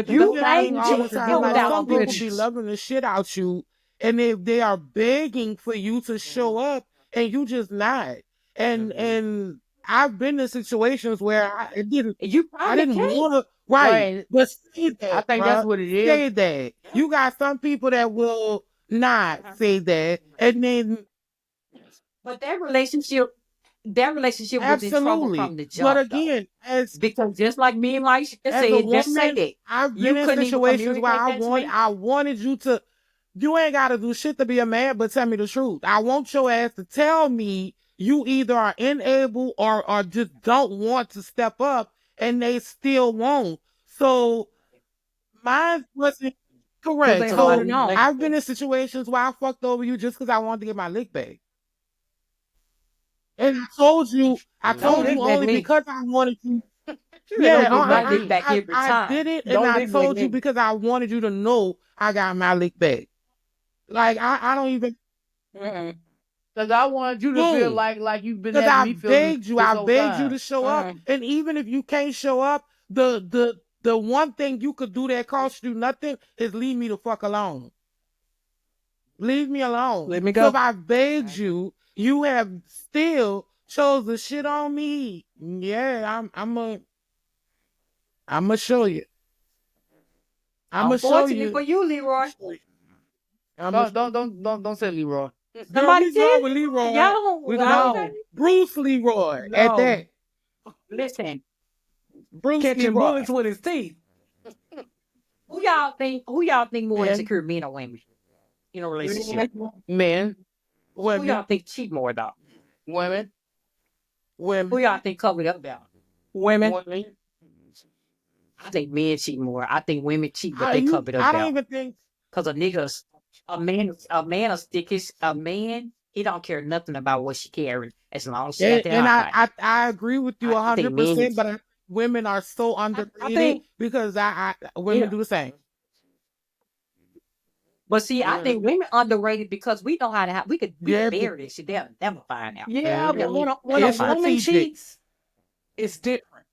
You ain't all the time. Like, some people be loving the shit out you, and they are begging for you to show up, and you just not. And I've been in situations where I didn't want to. Right, but say that. I think that's what it is. Say that. You got some people that will not say that, and then. But that relationship was in trouble from the jump. But again, because just like me and Mike said, just say that. I've been in situations where I wanted you to. You ain't got to do shit to be a man, but tell me the truth. I want your ass to tell me you either are unable or just don't want to step up, and they still won't. So mine wasn't correct. So I've been in situations where I fucked over you just because I wanted to get my lick back. And I told you only because I wanted you. Yeah, I did it, and I told you because I wanted you to know I got my lick back. Like I don't even. Because I wanted you to feel like you've been. Because I begged you to show up, and even if you can't show up, the one thing you could do that costs you nothing is leave me the fuck alone. Leave me alone. Let me go. So if I begged you. You have still chose the shit on me. Yeah, I'm gonna show you. I'm gonna show you. For you, Leroy. Don't say Leroy. Somebody said with Leroy. No. Bruce Leroy. No. At that. Listen. Bruce catching Leroy. Bullets with his teeth. Who y'all think more insecure, men or women? In a relationship. Men. Who y'all think cheat more though? Women. Who y'all think covered up though? Women. I think men cheat more. I think women cheat, but they covered up. I don't even think because a man, he don't care nothing about what she carrying as long as she got that. And I agree with you 100%, but women are so underrated because women do the same. But see, I think women underrated because we know how to we could bury this shit. They'll never find out. Yeah, but when a woman cheats, it's different.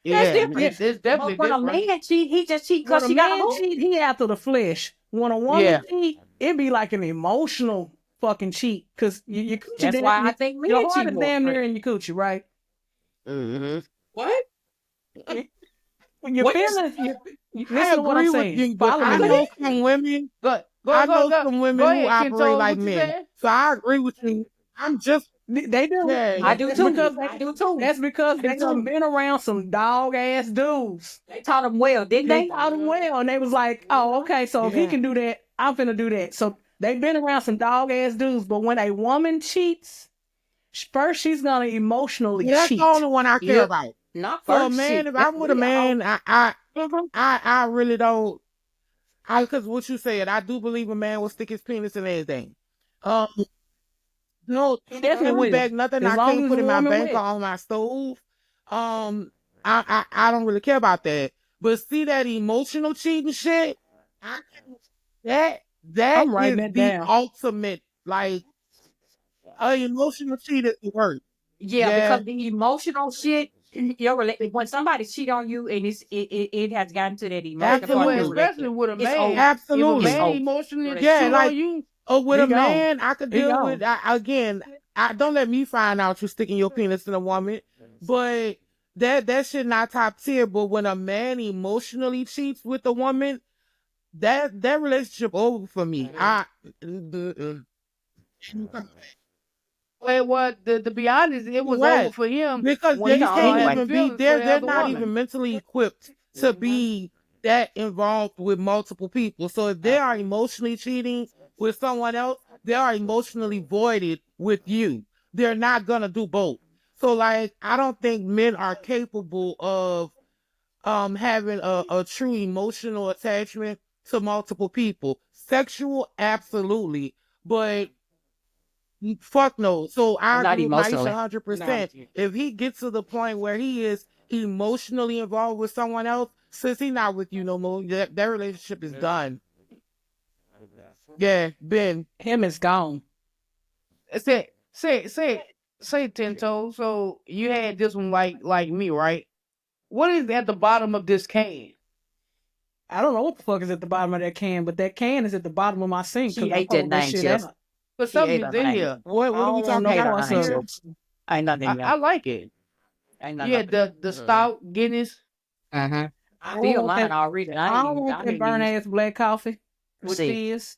Yeah, it's different. It's definitely when different. When a man cheat, he just cheat because he got a cheat. He after the flesh. When a woman cheat, it be like an emotional fucking cheat because you coochie. That's why I think men your cheat heart more. Damn near in your coochie, right? Mm-hmm. What? When you're feeling, listen to what I'm saying. I know some women. I know some women who operate like men. So I agree with you. I'm just. They do. Yeah, I do too. I do too. That's because they done been around some dog ass dudes. They taught them well, didn't they? They taught them well, and they was like, "Oh, okay. So if he can do that, I'm finna do that." So they've been around some dog ass dudes. But when a woman cheats, first she's gonna emotionally cheat. That's the only one I care about. Not for a man. If I'm with a man, I really don't. Because what you said, I do believe a man will stick his penis in anything. No, definitely back nothing. I can't put in my bank or on my stove. I don't really care about that. But see that emotional cheating shit, that is the ultimate Like, emotional cheat is the worst. Yeah, because the emotional shit, when somebody cheat on you and it has gotten to that emotional part of your especially with a it's man. over. Absolutely. If a man over. emotionally Yeah, cheat like- on you, with He a gone. man, I could He deal gone. with. Again, don't let me find out you sticking your penis in a woman. But that shit not top tier. But when a man emotionally cheats with a woman, that relationship over for me. well, what to be honest, it was Right. over for him Because when they he started can't having even be feelings for they're the they're other not woman. even mentally equipped to be that involved with multiple people. So if they are emotionally cheating with someone else, they are emotionally voided with you. They're not gonna do both. So like I don't think men are capable of having a true emotional attachment to multiple people. Sexual, absolutely, but fuck no. So I Not agree with Maisha emotionally. 100%. If he gets to the point where he is emotionally involved with someone else, since he's not with you no more, that relationship is done. Yeah, Ben. Him is gone. Say, Tento. So you had this one like me, right? What is at the bottom of this can? I don't know what the fuck is at the bottom of that can, but that can is at the bottom of my sink. She 'cause I ate that pulled name, shit Chelsea. out. But She something ate is her in name. here. What are we I don't talking know Hate her about? what's name, up. Chelsea. Ain't nothing in I like it. Ain't nothing Yeah, up the stout Guinness. I I don't feel want mine that. already. I don't want that burn ass black coffee with See. fizz.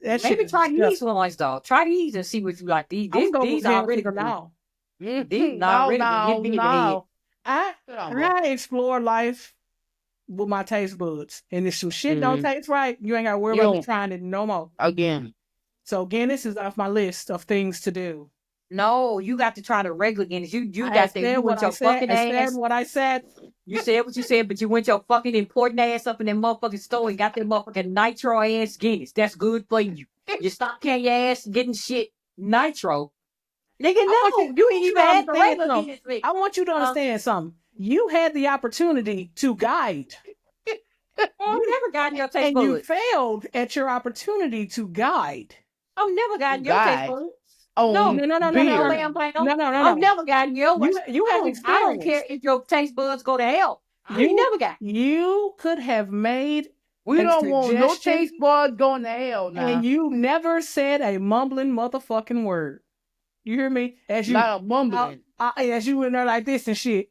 That shit Maybe is try these disgusting. ones though. Try these and see what you like. These I'm gonna these go already already now. These already hit me in the head. I explore life with my taste buds, and if some shit don't taste right, you ain't gotta worry You about me don't- trying it no more. Again. So Guinness is off my list of things to do. No, you got to try the regular Guinness. You I got to said you what went I your said. fucking I ass. said what I said. You said what you said, but you went your fucking important ass up in that motherfucking store and got that motherfucking nitro ass Guinness. That's good for you. You stop carrying your ass getting shit nitro. Nigga, no, you ain't even had the regular Guinness. I want you to understand something. You had the opportunity to guide, You never got in your taste and you buds. failed at your opportunity to guide. I've never gotten your Guide. taste buds. Oh, No, No, beer. ma'am, no. I've never gotten yours. You have I don't experience. care if your taste buds go to hell. You never got. You could have made We a don't want no suggestion, taste buds going to hell now. and you never said a mumbling motherfucking word. You hear me? As you Not a mumbling. as you in there like this and shit,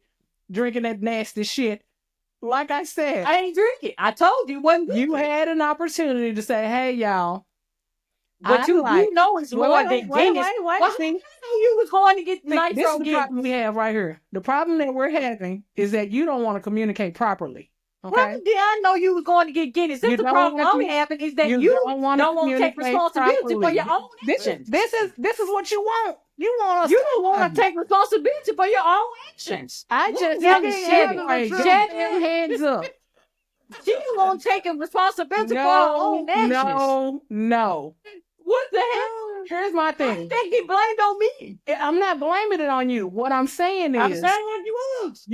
drinking that nasty shit. Like I said, I ain't drinking. I told you one. you had an opportunity to say, "Hey, y'all." But you know it's more than Guinness. Wait. Well, See, I know you was going to get this nitro is the Guinness. problem we have right here. The problem that we're having is that you don't want to communicate properly. Okay. Well, yeah, I know you was going to get Guinness. That's You the don't problem want I'm to- having is that you you don't want don't want to take communicate responsibility for properly. your own actions. This is what you want. You want us. You don't want to take responsibility for your own actions. I just Young want Chevy. Get your hands up. She won't take responsibility for her own actions. No. What the hell? Here's my I thing. think he blamed on me. I'm not blaming it on you. What I'm saying I'm is, saying what you was.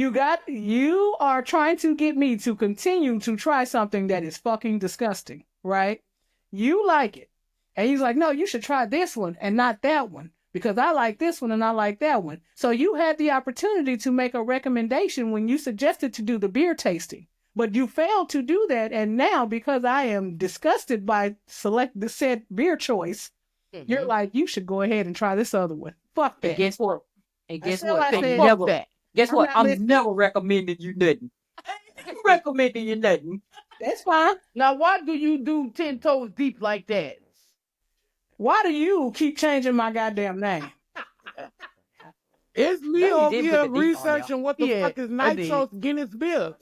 you are trying to get me to continue to try something that is fucking disgusting, right? You like it. And he's like, no, you should try this one and not that one, because I like this one and I like that one. So you had the opportunity to make a recommendation when you suggested to do the beer tasting, but you failed to do that. And now, because I am disgusted by the said beer choice, you're like, you should go ahead and try this other one. Fuck that. And guess what? And guess That's what what? I said. Never, that. guess I'm what? not I'm listening. never recommending you nothing. I ain't recommending you nothing. That's fine. Now, why do you do 10 toes deep like that? Why do you keep changing my goddamn name? It's me you over did here put the deep on researching what the Yeah, fuck is I did. nitro Guinness beer.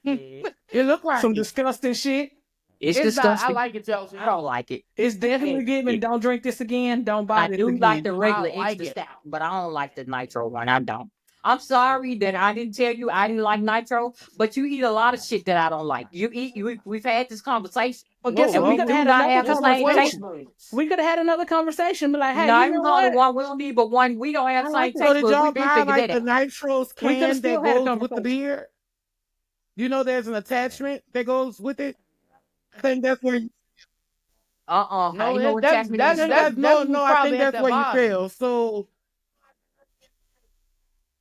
It look like Some disgusting shit. It's Not, disgusting. I like it, Chelsea. I don't like it. It's definitely giving. Don't drink this again. Don't buy I this do again. like the regular I like extra it. stout, but I don't like the nitro one. I don't. I'm sorry that I didn't tell you I didn't like nitro, but you eat a lot of shit that I don't like. You eat. We've had this conversation. But guess Whoa, what? We we could do have not had have another the same conversation. taste. We could have had another conversation. Be like, hey, No, you know it's only what? one. We don't need but one. We don't have I the like same that. taste So did buds. y'all We've been buy figured like that the out. nitros We coulda can still that had a goes with the conversation. beer? You know there's an attachment that goes with it? I think that's where No, ain't no that's attachment. that's in that's it. that's no. I probably think at that's the where you bottom. fail. So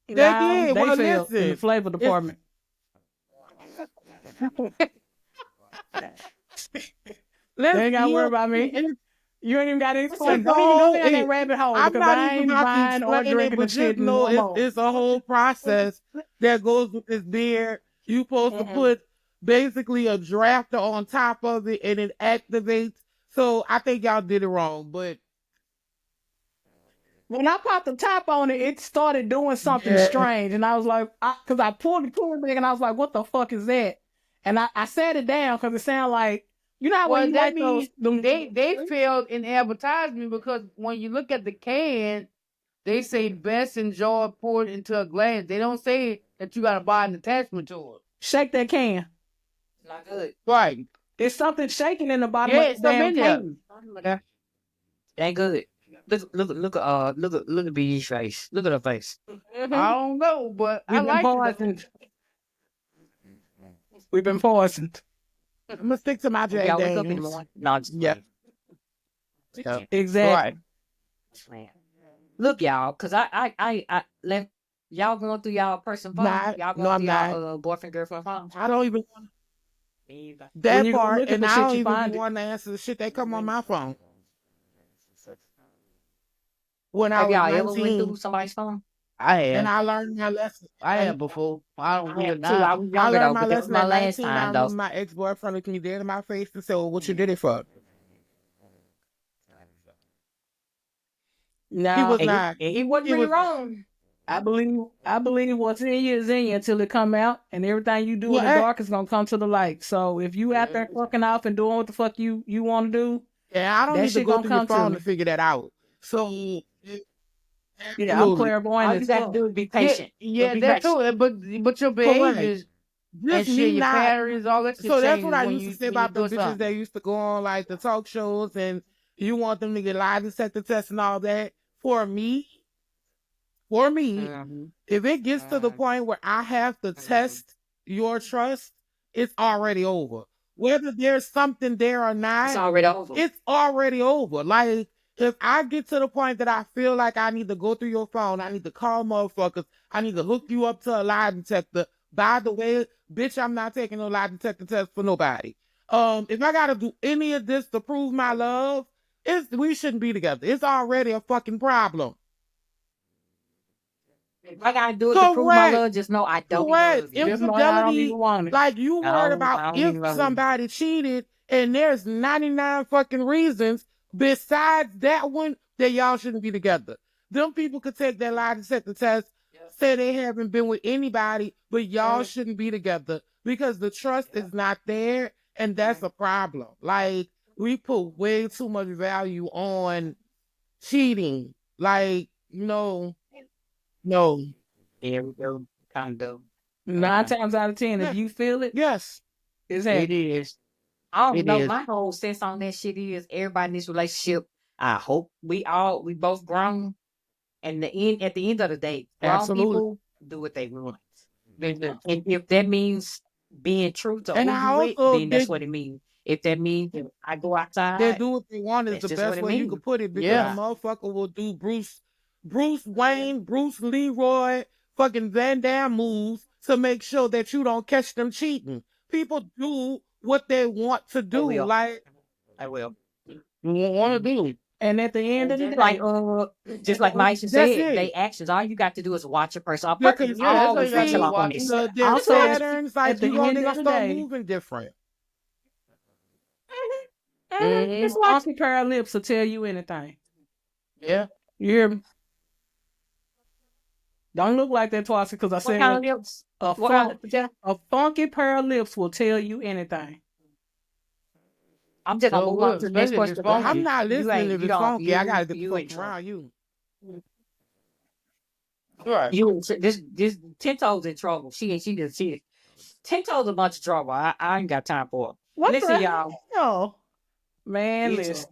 they Nah, did. they Well, failed in the listen. flavor department. They ain't got to worry about me. And You ain't even got to explain. it's a Don't even go whole. down that rabbit hole I'm because not I even ain't about to buying or explain it, drinking the but shit just know no more. it's a whole process that goes with this beer. You supposed to put basically a drafter on top of it, and it activates. So I think y'all did it wrong, but When I popped the top on it, it started doing something Yeah. strange. And I was like, because I pulled the cooler thing and I was like, what the fuck is that? And I sat it down because it sounded like, you know how when Well, you that like means those, they failed in advertisement because when you look at the can, they say best enjoy poured into a glass. They don't say that you gotta buy an attachment to it. shake that can. Not good. Right. There's something shaking in the bottom Yeah, of it's the damn something in can. Ain't good. Look at Big Esh face. Look at her face. I don't know, but I We've been like it. poisoned. We've been poisoned. I'm gonna stick to my Jack Y'all wake up in the Daniels. morning. No, I'm just Yeah. playing. Exactly. Right. Look, y'all, cause I let y'all going through y'all person phone. Not- Y'all no, going I'm through not. y'all boyfriend girlfriend phone. I don't even Me either. When that you go part, look at and the I shit, don't you even find be it. wanting to answer the shit that come on my phone. When I Have was y'all ever went 19, through somebody's phone? I and have. I learned my lesson. I have before. I don't I do have it too. I now. was I younger though, learned my but that was lesson my at last 19. I time though. remember my ex-boyfriend looked me dead in my face and said, well, what you did it for? He Now, was And not. he wasn't He really was wrong. I believe what's in you is in you until it come out, and everything you do in the Well, dark is gonna come to the light. So if you out there fucking off and doing what the fuck you want to do, yeah, I don't that need to shit go gonna through your come to phone me. to figure that out. So, Yeah, I'm absolutely. clairvoyant All you as got to fuck. do is be Yeah, patient. yeah, Be that's patient. true. But your Correct. behaviors and Just shit, me your not. patterns, all that shit So that's changes what I when used to you say when you about the do bitches something. that used to go on like the talk shows and you want them to get lie detector tests and all that. For me, Mhm. if it gets to the point where I have to test your trust, it's already over. Whether there's something there or It's not, already over. it's already over. Like, if I get to the point that I feel like I need to go through your phone, I need to call motherfuckers, I need to hook you up to a lie detector. By the way, bitch, I'm not taking no lie detector test for nobody. If I gotta do any of this to prove my love, we shouldn't be together. It's already a fucking problem. If I gotta do it to prove my Correct. love, just know I don't Correct. love you. Just know I don't Infidelity, even want it. like you worried about I don't if even love you. somebody cheated and there's 99 fucking reasons besides that one that y'all shouldn't be together. Them people could take that lie detector test, say they haven't been with anybody, but y'all shouldn't be together because the trust is not there, and that's a problem. Like, we put way too much value on cheating. Like, no. There we go. Kind of. 9 times out of 10, if you feel it, Yes. it's It happening. is. I don't It know. is. My whole sense on that shit is everybody in this relationship. I hope we both grown. And at the end of the day, grown Absolutely. people do what they want. And if that means being true to And who I you with, also then that's what it means. If that means that I go they outside, do what they want is that's the just what best it way you means. could put it because Yeah. a motherfucker will do Bruce Wayne, Bruce Leroy, fucking Van Damme moves to make sure that you don't catch them cheating. People do what they want to do. will. Like, I will. You want to do. And at the end of the Just day, like Maisha That's said, it. they actions. All you got to do is watch a person. A Because person Yeah, that's all always you gotta gonna do tell is off on watch this. their Also, patterns, like at the they end gonna of the start day, moving different. this funky pair of lips will tell you anything. Yeah. You hear me? Don't look like that twice because I What said kind of lips? a funky pair of lips will tell you anything. I'm just gonna So move on good, to the next especially if question. it's funky. I'm not You listening ain't- if you it's don't- funky. I gotta get the you fuck ain't trouble. around you. Right. This 10 toes in trouble. She 10 toes a bunch of trouble. I ain't got time for it. What Listen, the y'all. hell? Man, It's- listen.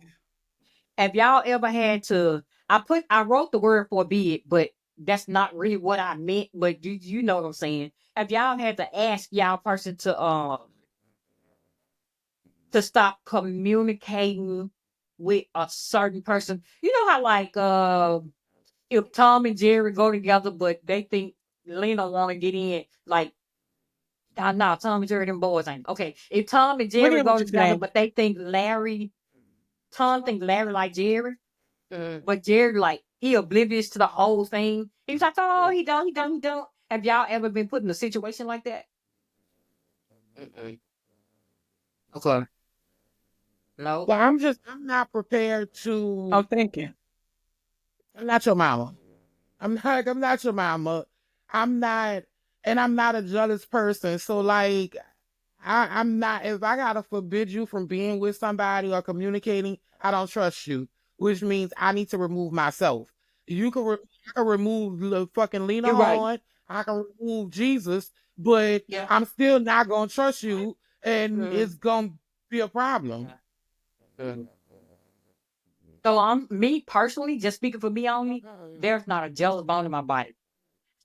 Have y'all ever had to? I wrote the word forbid, but that's not really what I meant. But you know what I'm saying? Have y'all had to ask y'all person to stop communicating with a certain person. You know how like if Tom and Jerry go together, but they think Lena want to get in, like nah, Tom and Jerry them boys ain't okay. If Tom and Jerry get go what you're together, saying. but they think Tom think Larry like Jerry, but Jerry like he oblivious to the whole thing. He's like, oh, he don't. Have y'all ever been put in a situation like that? Okay. No. Well, I'm not prepared to. I'm thinking. I'm not your mama. I'm not your mama. I'm not, and I'm not a jealous person. So like, I'm not. If I gotta forbid you from being with somebody or communicating, I don't trust you. Which means I need to remove myself. You can, I can remove the fucking Lena You're right. Horne. I can remove Jesus, but Yeah. I'm still not gonna trust you, and it's gonna be a problem. So I'm me personally, just speaking for me only, there's not a jealous bone in my body.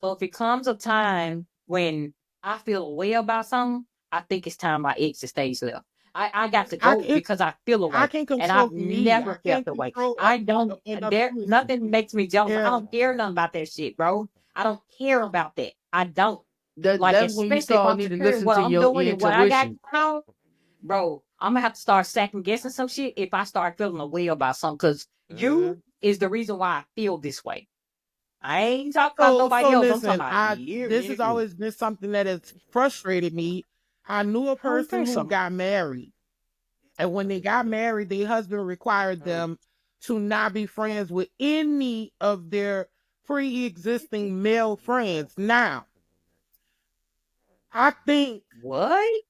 So if it comes a time when I feel a way about something, I think it's time my exit stage left. I got to go because I feel a way. I can't And control I've me. never I felt can't the way. control I don't another person. nothing makes me jealous. I Yeah. don't care nothing about that shit, bro. I don't care about that. I don't. That's when you Especially if start I'm need to secure in listen what to I'm your doing and what I got intuition. going on, bro, I'm gonna have to start second guessing some shit if I start feeling a way about something. Cause you is the reason why I feel this way. I ain't talking about nobody else. I'm talking about you. This has always been something that has frustrated me. I knew a person who got married, and when they got married, their husband required them to not be friends with any of their pre-existing male friends. Now, I think. What?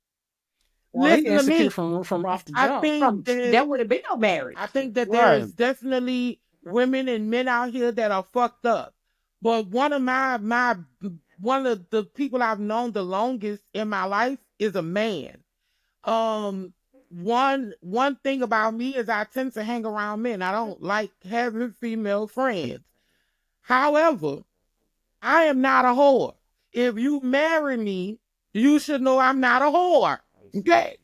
Well, he Listen to me. insecure from off the I jump. think There would have been no marriage. I think that there is definitely women and men out here that are fucked up. But one of the people I've known the longest in my life is a man. One thing about me is I tend to hang around men. I don't like having female friends. However, I am not a whore. If you marry me, you should know I'm not a whore. Okay?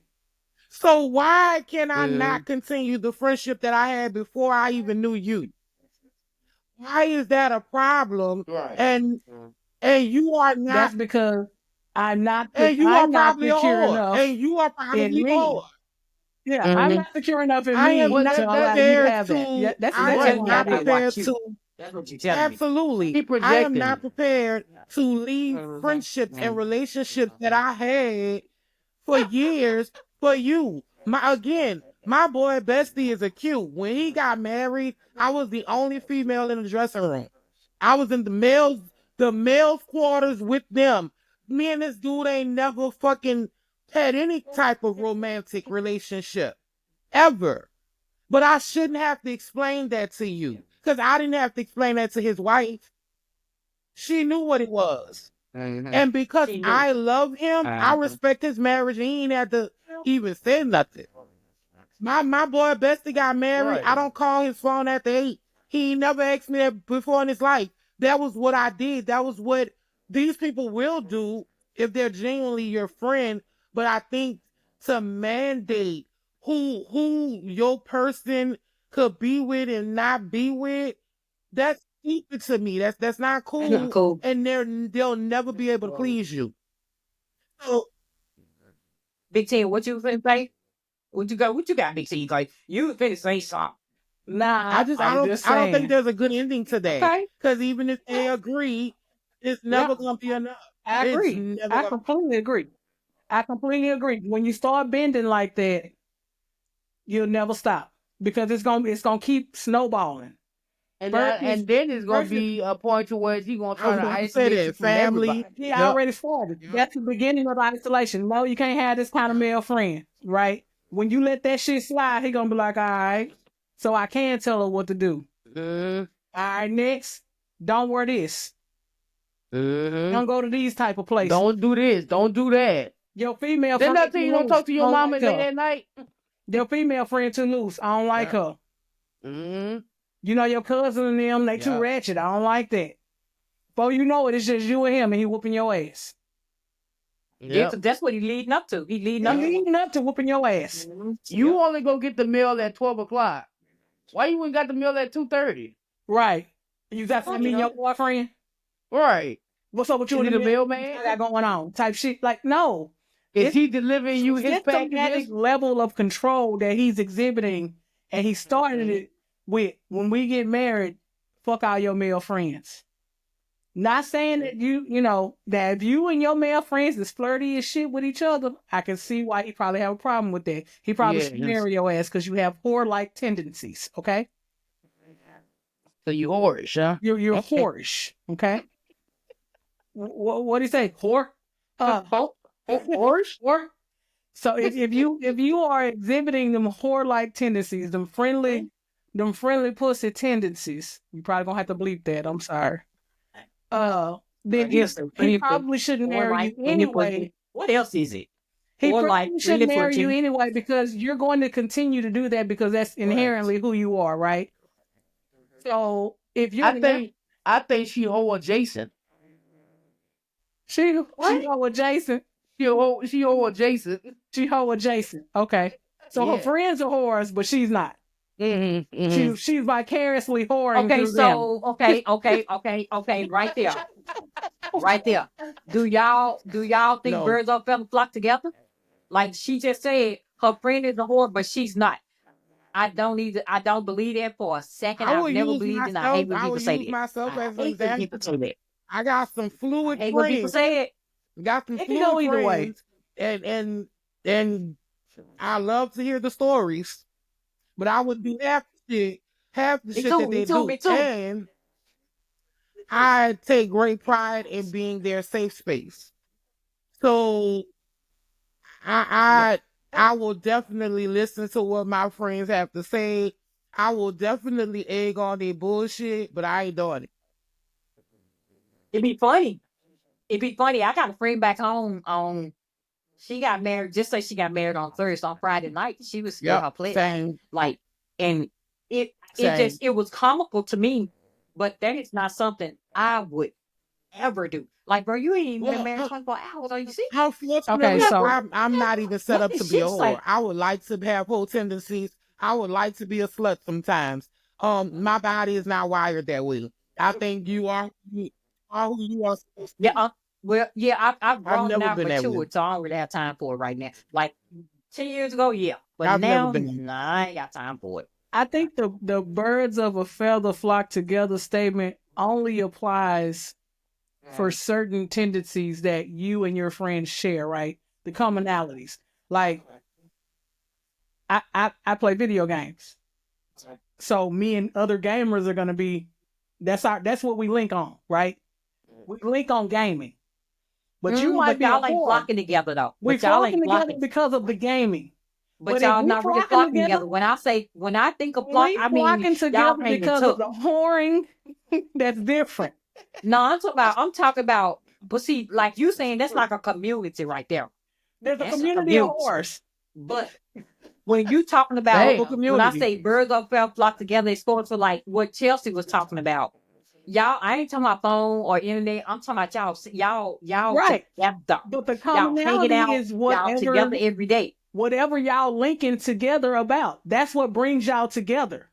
So why can I not continue the friendship that I had before I even knew you? Why is that a problem? Right. And you are not. That's because I'm not. And you I'm are not probably a secure whore. enough And you are probably in a me. whore. Yeah, I'm not secure enough in I me am to not allow you to prepared have that. Yeah, that's I exactly am what not I did. prepared to. That's what you're telling me. Absolutely. Keep I am projecting. not prepared to leave friendships and relationships that I had for years for you. My boy Bestie is a cute. When he got married, I was the only female in the dressing room. I was in the male's quarters with them. Me and this dude ain't never fucking had any type of romantic relationship. Ever. But I shouldn't have to explain that to you. Because I didn't have to explain that to his wife. She knew what it was. And because I love him, I respect his marriage, and he ain't had to even say nothing. My boy Bestie got married. Right. I don't call his phone after 8. He ain't never asked me that before in his life. That was what I did. That was what these people will do if they're genuinely your friend. But I think to mandate who your person could be with and not be with, that's stupid to me. That's not cool. Not cool. And they'll never be able to please you. So Big Ten, what you finna say? What you got, Big T? Like you finna say something. Nah, I don't think there's a good ending to that. Okay. Because even if they agree, it's never gonna be enough. I It's agree. never I gonna- completely agree. I completely agree. When you start bending like that, you'll never stop because it's gonna keep snowballing. And Burpees- then it's gonna burpees- be a point to where he's gonna I try was to gonna say isolate that, you from family. everybody. He Yep. already started. Yep. That's the beginning of the isolation. No, you can't have this kind of male friend, right? When you let that shit slide, he gonna be like, all right. So I can tell her what to do. All right, next, don't wear this. Don't go to these type of places. Don't do this. Don't do that. Your female Then friend that thing you too don't talk loose. to your I don't mama like late her. at night. Your female friend too loose. I don't like her. Mm-hmm. You know your cousin and them, they too Yeah. ratchet. I don't like that. Before you know it, it's just you and him, and he whooping your ass. Yeah, 'cause that's what he leading up to. He leading I'm up to. leading up to whooping your ass. You only go get the mail at 12 o'clock. Why you ain't got the meal at 2:30? Right. You got to meet your boyfriend? Right. What's up with you Is and he the the mailman? mailman? What got going on? Type shit. Like, no. Is It's he delivering you his systematic packages? level of control that he's exhibiting, and he started it with, when we get married, fuck all your male friends. Not saying that you know, that if you and your male friends is flirty as shit with each other, I can see why he probably have a problem with that. He probably should marry your ass because you have whore-like tendencies, okay? So you whorish, huh? You're whorish, okay? What do you say? Whore? Whorish? Whore? So if you are exhibiting them whore-like tendencies, them friendly pussy tendencies, you probably gonna have to bleep that. I'm sorry. Then he probably shouldn't marry you anyway. What else is it? He Or probably shouldn't marry you flirting. anyway because you're going to continue to do that because that's inherently who you are, right? So if you, I think she whore adjacent. she hoe adjacent. She whore adjacent. She hoe adjacent. Okay. So her friends are whores, but she's not. She's vicariously whoring Okay, through so okay, right there. Do y'all think No. birds of a feather flock together? Like she just said, her friend is a whore, but she's not. I don't believe that for a second. I've never believed it. I hate when people say that. Myself as an I hate when people example. say that. I got some fluid I hate when people friends. say it. Got some It can go fluid either way. friends, and I love to hear the stories, but I would do half the shit that they do. Me too. And I take great pride in being their safe space. So I will definitely listen to what my friends have to say. I will definitely egg on their bullshit, but I ain't doing it. It'd be funny. I got a friend back home on. She got married. Just say she got married on Thursday. On Friday night, she was still her pledge. Same. Like, and it was comical to me, but that is not something I would ever do. Like, bro, you ain't even been married 24 hours. Are you see? How fortunate? Okay, so I'm not even set up to be a whore. Like, I would like to have whole tendencies. I would like to be a slut sometimes. My body is not wired that way. I think you are who you are. yeah. Well, yeah, I've grown never out been that way. matured, so I don't really have time for it right now. Like 10 years ago, yeah, but I've now, never been. nah, I ain't got time for it. I think the birds of a feather flock together statement only applies for certain tendencies that you and your friends share, right? The commonalities. Like I play video games. So me and other gamers are gonna be that's what we link on, right? We link on gaming. But you might be y'all a ain't whore. flocking together though. We're But y'all flocking ain't together flocking. because of the gaming. But if y'all we not really flocking flocking together- together. When I think of flock, We I mean flocking y'all together hanging because tough. of the whoring. That's different. No, I'm talking about. But see, like you saying, that's like a community right there. There's a That's a community of community. whores. But when you talking about Damn. when I say birds of a feather flock together, it's going to like what Chelsea was talking about. Y'all, I ain't talking about phone or internet. I'm talking about y'all Right. together. But the Y'all hanging commonality out, is y'all together every day. whatever y'all linking together about. That's what brings y'all together.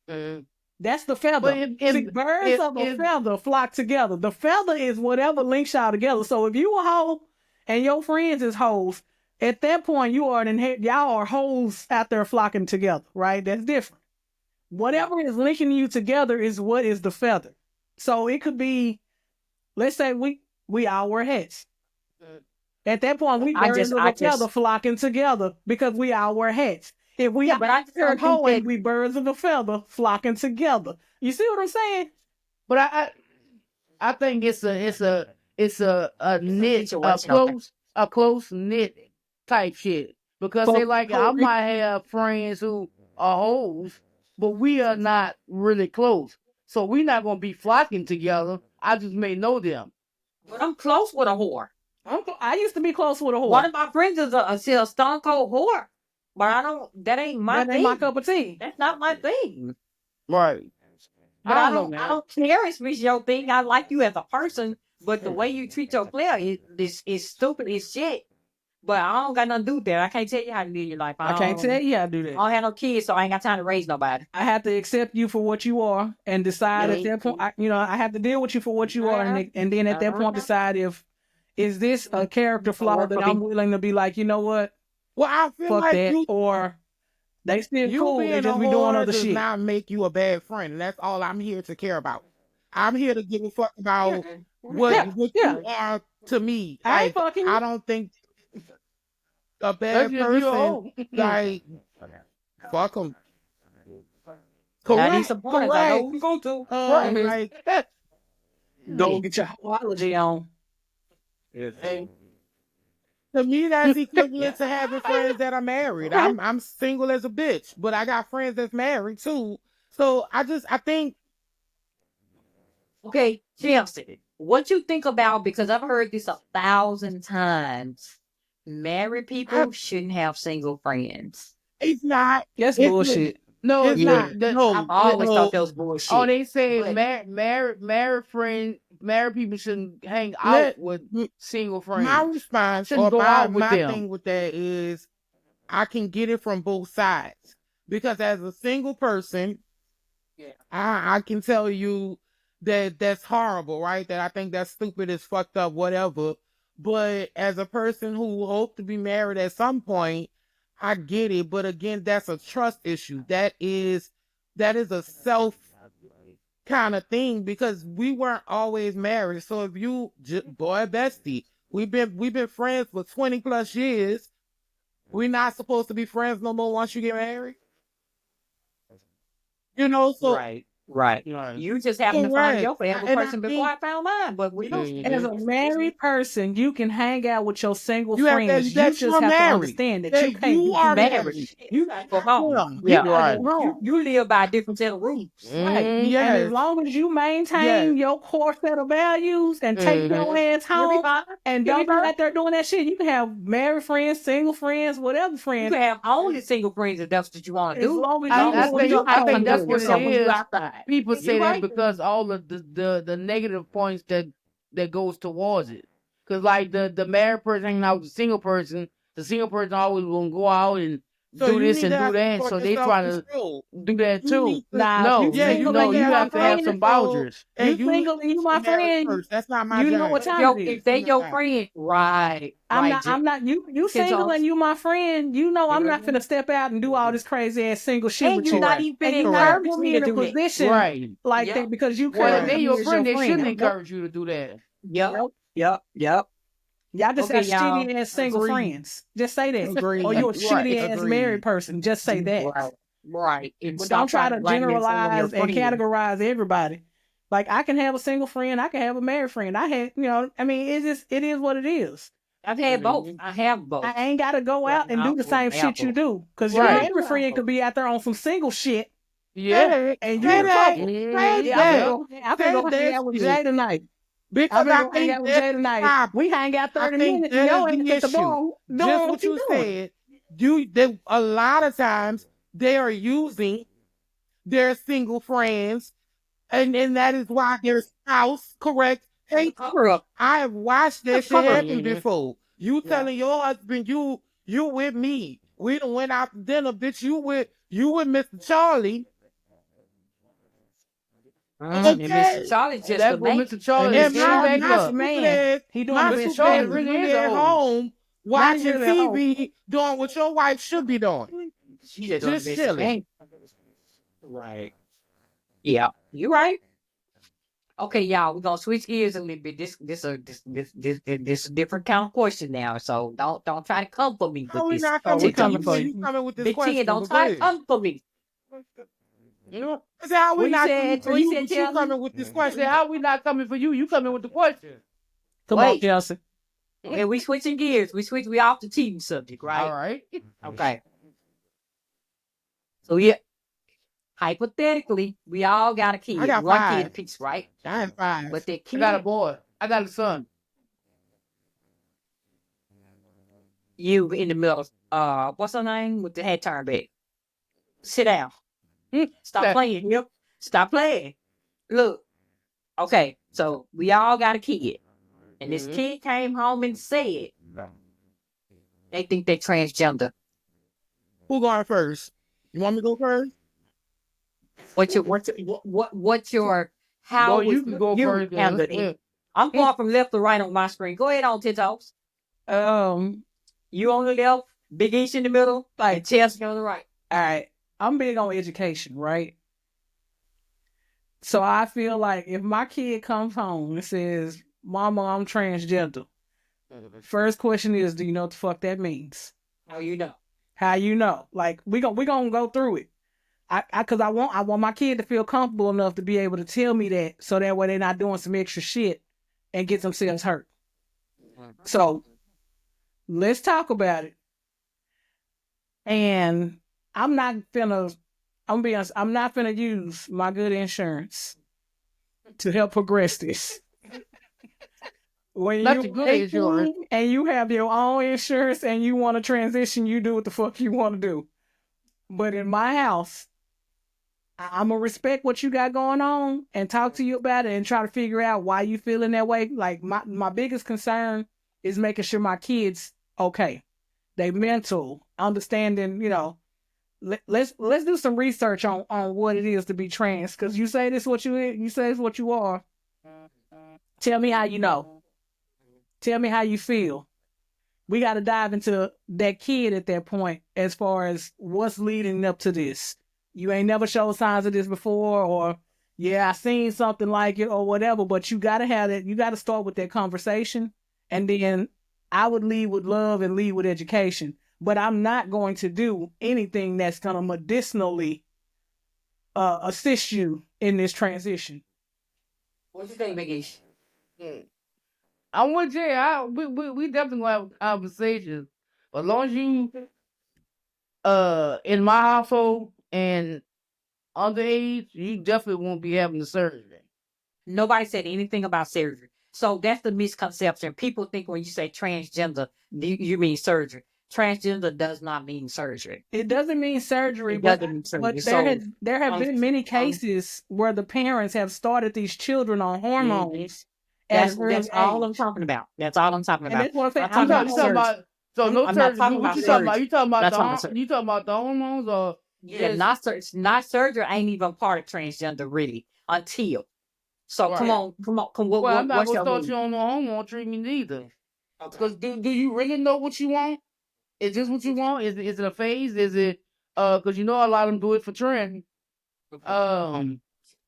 That's the feather. But See, birds of a feather flock together. The feather is whatever links y'all together. So if you a hoe and your friends is hoes, at that point y'all are hoes out there flocking together, right? That's different. Whatever is linking you together is what is the feather. So it could be, let's say we all wear hats. At that point, we birds of a feather flocking together because we all wear hats. If we are hoeing, we birds of a feather flocking together. You see what I'm saying? But I think it's a knit, a close knit type shit. Because they like, I might have friends who are hoes, but we are not really close. So we're not gonna be flocking together. I just may know them. But I'm close with a whore. I used to be close with a whore. One of my friends is a stone cold whore. But that ain't my thing. That ain't my cup of tea. That's not my thing. Right. But I don't care if it's your thing. I like you as a person, but the way you treat your player is stupid as shit. But I don't got nothing to do with that. I can't tell you how to live your life. I can't tell you how to do I that. don't have no kids, so I ain't got time to raise nobody. I have to accept you for what you are and decide Yeah. at that point. I have to deal with you for what you are, and then at that point decide is this a character flaw that I'm willing to be like, you know what, Well, I feel fuck like that, or they still you cool. They being a just be doing whore other does shit. not make you a bad friend. And that's all I'm here to care about. I'm here to give a fuck about what you are to me. I ain't Like, fucking I you. don't think a That's bad just you person, old. like, fuck them. I need Correct. some points. I know Correct. who we go to. Like, Go get your biology on. Hey, to me, that's equivalent to having friends that are married. I'm single as a bitch, but I got friends that's married too. So I think Okay, Chelsea, what you think about, because I've heard this 1,000 times, married people shouldn't have single friends. it's not. That's It's bullshit. no, It's Yeah. not. No, I've always no. thought that was bullshit. Oh, they say But- married people shouldn't hang out Let- with single My friends. response Shouldn't or go out with my them. thing with that is I can get it from both sides. Because as a single person, I can tell you that that's horrible, right? That I think that's stupid, as fucked up, whatever. But as a person who hopes to be married at some point, I get it. But again, that's a trust issue. That is a self kind of thing, because we weren't always married. So if you boy bestie, we've been friends for 20 plus years. We're not supposed to be friends no more once you get married. You know, so right. Right. You just happen to find Correct. your favorite And I person before I think- found mine. But we don't. As a married person, you can hang out with your single You have friends. to- that you just you're have to married. understand that That you can't you be are married. married. You got to go home. Yeah, You right. gotta go home. You live by a different set of rules. Right. Mhm. And Yes. as long as you maintain Yes. your core set of values and take your ass You'll be home fine. and You'll be don't be fine. out there doing that shit, you can have married friends, single friends, whatever You friends. can have only single friends if that's what you want to As do. long as I- you I know think- your I think conduct that's what it yourself when you is. outside. People say You're that right. because all of the negative points that goes towards it. Cause like the married person hanging out with the single person always gonna go out and So do you this need and to do have that. some So they sort of try to self-control. do that You too. need to- Nah, No, if you single no, and you you my have to have friend, some boundaries. And you single and you my be married friend, first. That's not my you job. know what time Yo, it is. if they your friend, right? I'm right, not. Jen. I'm not. You single Jones. and you my friend. You know I'm not finna step out and do all this crazy ass single shit And with you're you. not even And finna you're not encourage put me me to in a do that. position Right. like Yeah. that because you Well, can't. if they your friend, they shouldn't Yep. encourage you to do that. Yep. Y'all just Okay, have y'all. shitty ass single Agreed. friends. Just say that. Agreed. Or you a Right. shitty ass Agreed. married person. Just say that. Right. And But stop don't try trying to blame this on your generalize and friend. categorize everybody. Like I can have a single friend, I can have a married friend. I had, I mean, it is what it is. I've had both. I have both. I ain't gotta go out and do the same shit you do. Cause your Right. married friend could be out there on some single shit. Yeah. And you Say in that. trouble. Say Yeah, that. I'm gonna go Say hang out with that Jay tonight. Because I'm I gonna go hang think out with Jay tonight. that's We hang out 30 think minutes that and yo is ain't the at the issue. door doing just what you doing. said. A lot of times they are using their single friends, and that is why their spouse, correct? Hey, Cover up. I have watched that shit Cover. happen before. You telling your husband you with me. We done went out to dinner, bitch. You with Mr. Charlie. And Mr. Charlie's just That's a what man. Mr. Charlie And is. my- Back my up. man. He doing my Mr. stupid Charlie ass really really is at old. home watching really at home. TV, doing what your wife should be doing. She Just Mr. chilling. Man. Right. Yeah, you right. Okay, y'all, we're gonna switch gears a little bit. This a different kind of question now. So don't try to come for me How with we this. not Oh, coming we with coming you? for You coming with this Big question? Ten, don't but try to go ahead. come for me. I said, how we What you not said? coming for What you you? said, But you Chelsea? coming with this I question? said, how we not coming for you? You coming with the question. Come on, Wait. Chelsea. And we switching gears. We off the TV subject, right? All right. Okay. So yeah, hypothetically, we all got a kid. I got One 5. kid apiece, right? I am 5. But that I kid, got a boy. I got a son. you in the middle. What's her name with the head turned back? Sit down. Stop Okay. playing. Yep. Stop playing. Look. Okay, so we all got a kid, and this kid came home and said, they think they're transgender. Who going first? You want me to go first? Go, how you would can go you first. handle it? I'm going from left to right on my screen. Go ahead on, Titos. You on the left, Big Esh in the middle, and Chelsea on the right. All right. I'm big on education, right? So I feel like if my kid comes home and says, Mama, I'm transgender, first question is, do you know what the fuck that means? How you know? How you know? Like we gonna go through it. Cause I want my kid to feel comfortable enough to be able to tell me that, so that way they're not doing some extra shit and get themselves hurt. So let's talk about it. And I'm not finna use my good insurance to help progress this. When That's you a good insurance. and you have your own insurance and you want to transition, you do what the fuck you want to do. But in my house, I'm gonna respect what you got going on and talk to you about it and try to figure out why you feeling that way. Like my biggest concern is making sure my kids okay. They mental, understanding, let's do some research on what it is to be trans. Cause you say this what you say it's what you are. Tell me how you know. Tell me how you feel. We got to dive into that kid at that point as far as what's leading up to this. You ain't never showed signs of this before, or yeah, I seen something like it or whatever, but you got to have that. You got to start with that conversation. And then I would lead with love and lead with education. But I'm not going to do anything that's going to medicinally assist you in this transition. What you think, Big Esh? I'm with Jay. We definitely gonna have conversations. As long as you, in my household and underage, you definitely won't be having the surgery. Nobody said anything about surgery. So that's the misconception. People think when you say transgender, you mean surgery. Transgender does not mean surgery. It doesn't mean surgery, It doesn't mean surgery. but there have been many cases where the parents have started these children on hormones. That's all I'm talking about. That's all I'm talking And about. that's what I'm I'm saying. talking about surgery. So no I'm not surgery. talking What about you talking about? surgery. You talking about That's not surgery. you talking about the hormones or Yeah, not surgery ain't even part of transgender really until. So Right. come on. Well, I'm not what's gonna your start you on the hormone treatment either. Because do you really know what you want? Is this what you want? Is it a phase? Is it because you know a lot of them do it for trend.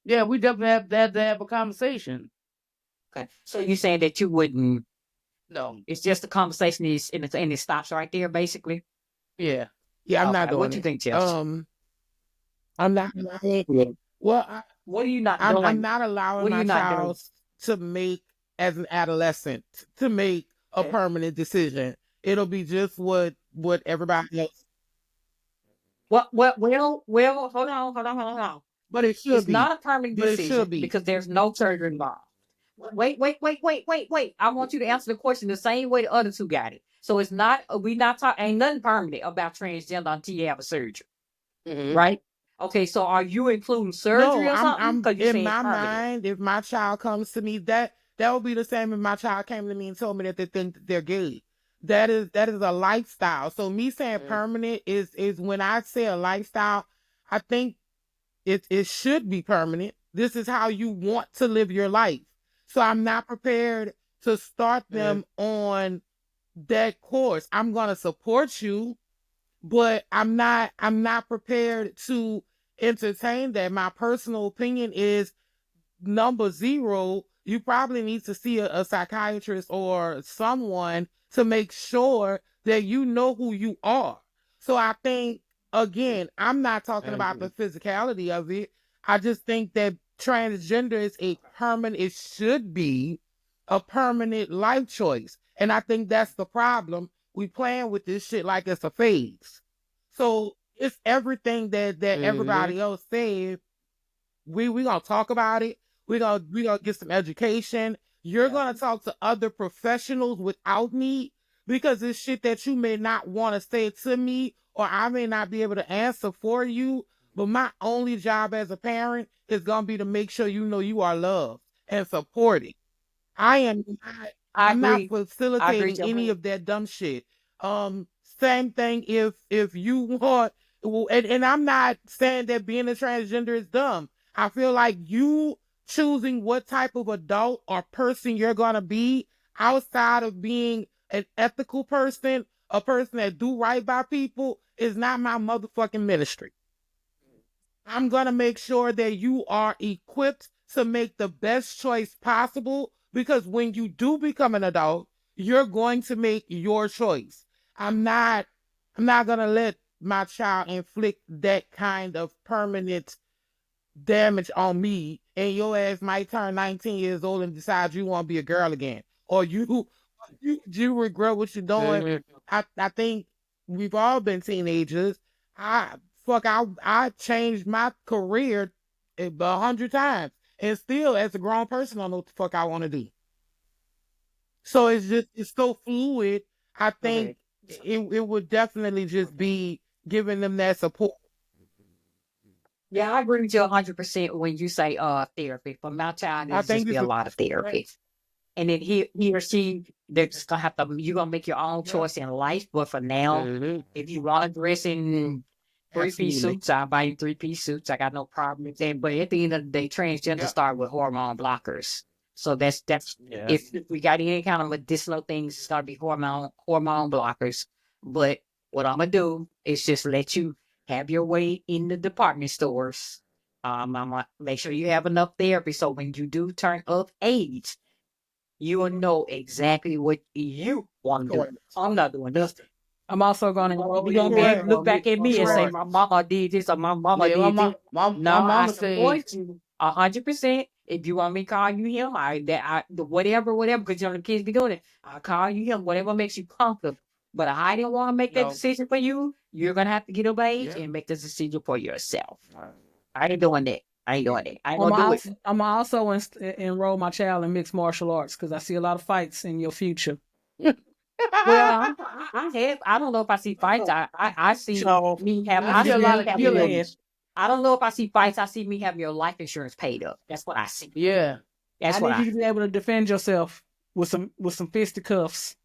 Yeah, we definitely have to have a conversation. Okay. So you saying that you wouldn't? No. It's just a conversation and it stops right there, basically. Yeah. Yeah, I'm not doing What it. you think, Chelsea? I'm not. Well, What are you not I'm doing? not allowing What are my you not doing? child to make, as an adolescent, to make a permanent decision. It'll be just what everybody else. Well, hold on. But it should It's be. not a permanent But it decision should be. because there's no surgery involved. Wait. I want you to answer the question the same way the other two got it. So it's not, ain't nothing permanent about transgender until you have a surgery. Mm-hmm. Right? Okay, so are you including surgery No, or something? I'm in my mind. If my child comes to me, that would be the same if my child came to me and told me that they think that they're gay. That is a lifestyle. So me saying permanent is when I say a lifestyle, I think it should be permanent. This is how you want to live your life. So I'm not prepared to start them on that course. I'm gonna support you, but I'm not prepared to entertain that. My personal opinion is number 0. You probably need to see a psychiatrist or someone to make sure that you know who you are. So I think, again, I'm not talking about the physicality of it. I just think that transgender is it should be a permanent life choice. And I think that's the problem. We playing with this shit like it's a phase. So it's everything that everybody else said. We gonna talk about it. We gonna get some education. You're gonna talk to other professionals without me, because it's shit that you may not want to say to me, or I may not be able to answer for you. But my only job as a parent is gonna be to make sure you know you are loved and supported. I'm not facilitating any of that dumb shit. Same thing if you want, and I'm not saying that being a transgender is dumb. I feel like you choosing what type of adult or person you're gonna be outside of being an ethical person, a person that do right by people, is not my motherfucking ministry. I'm gonna make sure that you are equipped to make the best choice possible, because when you do become an adult, you're going to make your choice. I'm not gonna let my child inflict that kind of permanent damage on me, and your ass might turn 19 years old and decide you want to be a girl again, or you regret what you're doing. I think we've all been teenagers. I changed my career 100 times, and still, as a grown person, I don't know what the fuck I want to do. So it's so fluid. I think it would definitely just be giving them that support. Yeah, I agree with you 100% when you say therapy. For my child, I it's think just be it's a lot of therapy. And then he or she, they're just gonna have to. You're gonna make your own choice in life. But for now, if you want to dress in 3-piece suits, I'll buy you 3-piece suits. I got no problem with that. But at the end of the day, transgender start with hormone blockers. So that's if we got any kind of medicinal things, it's gotta be hormone blockers. But what I'm gonna do is just let you have your way in the department stores. I'm gonna make sure you have enough therapy so when you do turn of age, you will know exactly what you want to do. I'm not doing nothing. I'm also gonna You're gonna be able to look back at me and say, "My mama did this or my mama Yeah, did this." my No, I mama said, support you 100%. If you want me to call you him, whatever, because you know the kids be doing it. I'll call you him, whatever makes you comfortable. But I didn't want to make that decision for you. You're gonna have to get of age and make this decision for yourself. I ain't doing that. I ain't gonna do it. I'm also enroll my child in mixed martial arts because I see a lot of fights in your future. Well, I don't know if I see fights. I see So, me having. I see a lot of having killing. your- I don't know if I see fights. I see me having your life insurance paid up. That's what I see. yeah. That's I what need you to be able to defend yourself with some fisticuffs.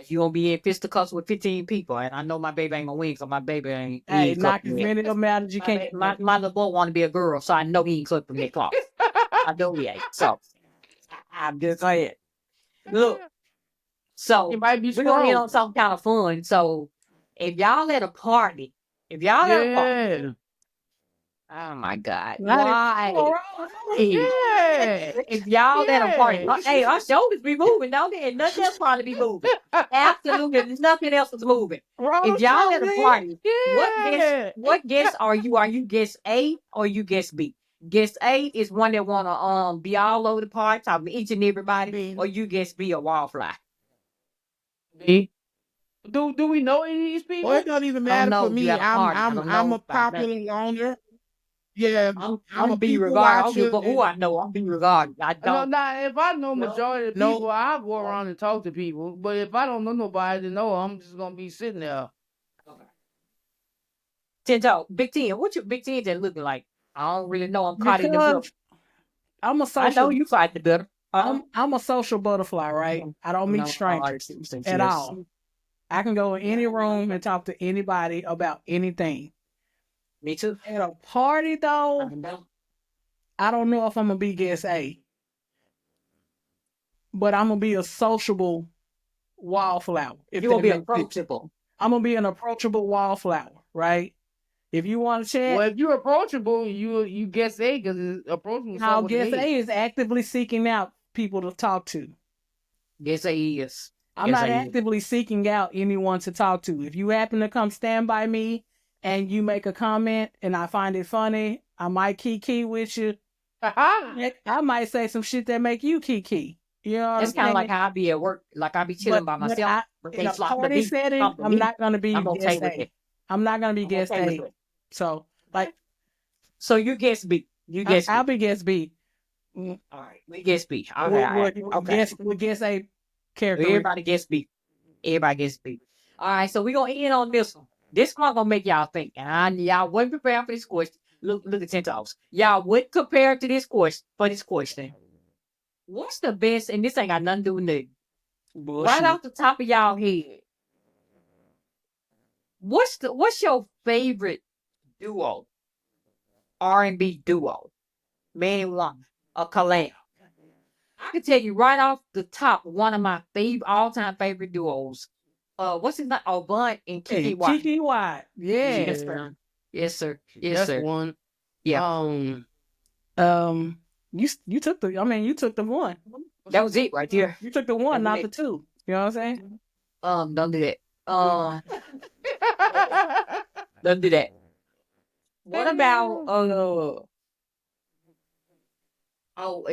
you gonna be in fisticuffs with 15 people, and I know my baby ain't gonna win, so my baby ain't. he Hey, ain't knock clipping as me. many of them out as you can. My little boy want to be a girl, so I know he ain't clipping me close. I know he ain't. So I'm just saying. Look, so It might be we're gonna end strong. on something kind of fun. So if y'all at a party, if y'all at a party. Yeah. Oh my God! Not Why? Yeah. If y'all at a party, Yeah. hey, our shoulders be moving, don't they? And nothing else probably be moving. Absolutely, nothing else is moving. If y'all at a party, Yeah. what guest are you? Are you guest A or you guest B? Guest A is one that wanna be all over the party, talking to each and everybody, or you guest B a wallfly. B. Do we know any of these people? Well, it don't even I don't matter know. for You me. at a party. I don't I'm know a about that. popular owner. Yeah, I'm a be people regarded. I don't give watcher. a who I know. I'm be regarded. I No, don't. nah, if I know majority of the No. people, I'll go around and talk to people. But if I don't know nobody to know, I'm just gonna be sitting there. Tinto, Big Ten. What your Big Ten just looking like? I don't really know. I'm caught in the middle. Because I'm a I social. know you fight the better. I'm a social butterfly, right? I don't meet strangers at all. I can go in any room and talk to anybody about anything. Me too. At a party, though, I don't know if I'm gonna be guest A, but I'm gonna be a sociable wallflower. If You gonna that be makes sense. approachable. I'm gonna be an approachable wallflower, right? If you want to chat, Well, if you're approachable, you guess A because it's approachable. I'll with guess an A is actively seeking out people to talk to. Yes, he is. I'm not actively seeking out anyone to talk to. If you happen to come stand by me and you make a comment and I find it funny, I might kiki with you. I might say some shit that make you kiki. You know what It's I'm kind of saying? like how I be at work. Like I be chilling by myself. In a party setting, I'm not gonna be guest A. I'm not gonna be guest A. So So you guess B. You guess B. I'll be guest B. All right, we guess B. Okay. We guess A character. Everybody gets B. Everybody gets B. All right, so we're gonna end on this one. This one gonna make y'all think. And y'all wasn't prepared for this question. Look at 10 toes. Y'all would compare to this question. What's the best? And this ain't got nothing to do with nothing. Right off the top of y'all head. what's your favorite duo? R&B duo, man and woman, a collab. I can tell you right off the top, one of my all-time favorite duos. What's his name? Oh, Bun and Kiki White. Kiki White. Yeah. Yes, sir. Yes, sir. Yes, That's sir. one. Yeah. You took the. I mean, you took the one. That was it right there. You took the one, That was not the two. You know what I'm saying? Don't do that. Don't do that. What about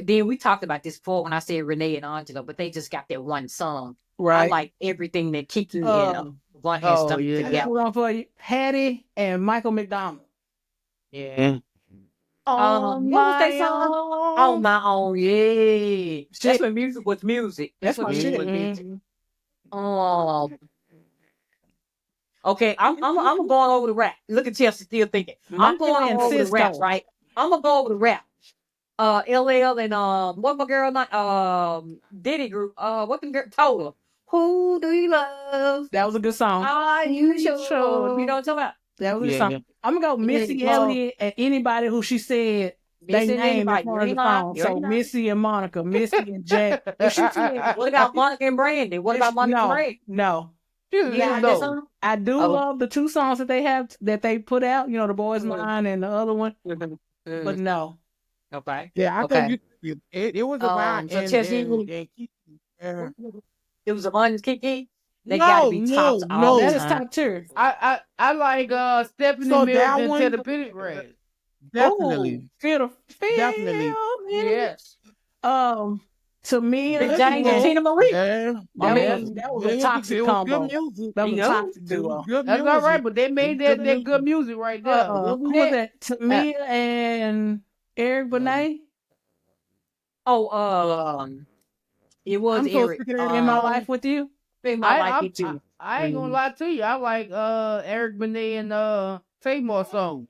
then we talked about this before when I said Renee and Angela, but they just got that one song. Right. I like everything that Kiki and Blunt has done together. Hold on for you, Hattie and Michael McDonald. Yeah. What was that song? On my own, yeah. That's when music was music. That's when my music shit. was music. Okay, I'm going over the rap. Look at Chelsea still thinking. I'm going over the rap, right? I'm gonna go over the rap. LL and what my girl Diddy group. What the girl told her? Who do you love? That was a good song. Are you sure? You know what I'm talking about? That was a good song. I'm gonna go Missy Elliott and anybody who she said they named in front of the song. So Missy and Monica, Missy and Jack. What about Monica and Brandy? What about Monica and Brandy? No. Yeah, I do love the two songs that they have that they put out. You know, the Boys Mine and the other one. But no. Okay. Yeah, I think it was about so Chelsea, it was Amon and Kiki. They gotta be top. No, that is top tier. I like Stephanie Mills and Teddy Pendergrass. Definitely. Definitely. Yes. To me, Big James and Tina Marie. Yeah. That was a toxic combo. That was a toxic duo. That's all right, but they made that good music right there. Who was that? Tamia and Eric Benet. It was Eric. In My Life with You. I ain't gonna lie to you. I like Eric Benet and Tamar song.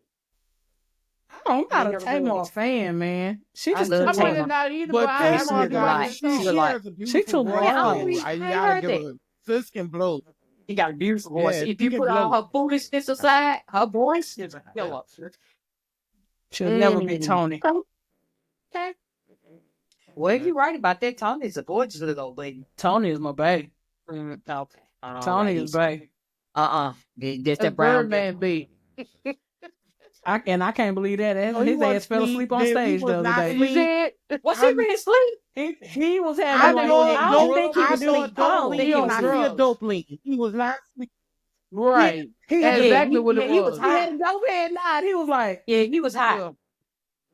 I'm not a Tamar fan, man. She just love too Tamar. Not either, But but I am on She too broad. I gotta give her sis can blow. She got a beautiful voice. Yeah, if you put all her foolishness aside, her voice is a killer. She'll never be Tony. Okay. Well, you're right about that. Tony is a gorgeous little old lady. Tony is my babe. Okay. Tony is babe. That's that brown man babe. I can't believe that. His ass fell asleep on stage the other day. He did. Was he really asleep? He was having I don't think he was asleep. I don't think he was I see a dope link. He was not asleep. Right. That's exactly what it was. He was high. He had a dope head nod. He was like, yeah, he was high.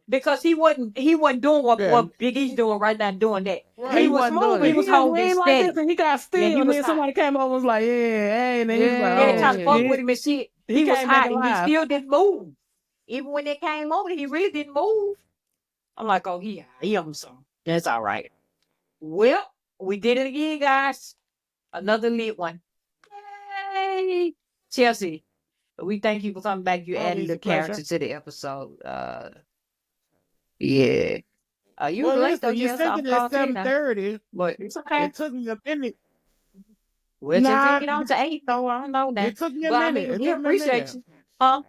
Because he wasn't doing what Big E's doing right now, doing that. Right. He was moving. He was holding steady. Like he got still, and then somebody came over and was like, hey, and then he was like, they tried to fuck with him and shit. He was hot and he still didn't move. Even when they came over, he really didn't move. I'm like, oh, he him so. That's all right. Well, we did it again, guys. Another lit one. Yay! Chelsea, we thank you for coming back. You added the character to the episode. Yeah. You Well, late though, you said it at 7:30. But it's okay. It took me a minute. Well, just get on to 8 though. I don't know that. It took me a But minute. I mean, we appreciate you. Huh?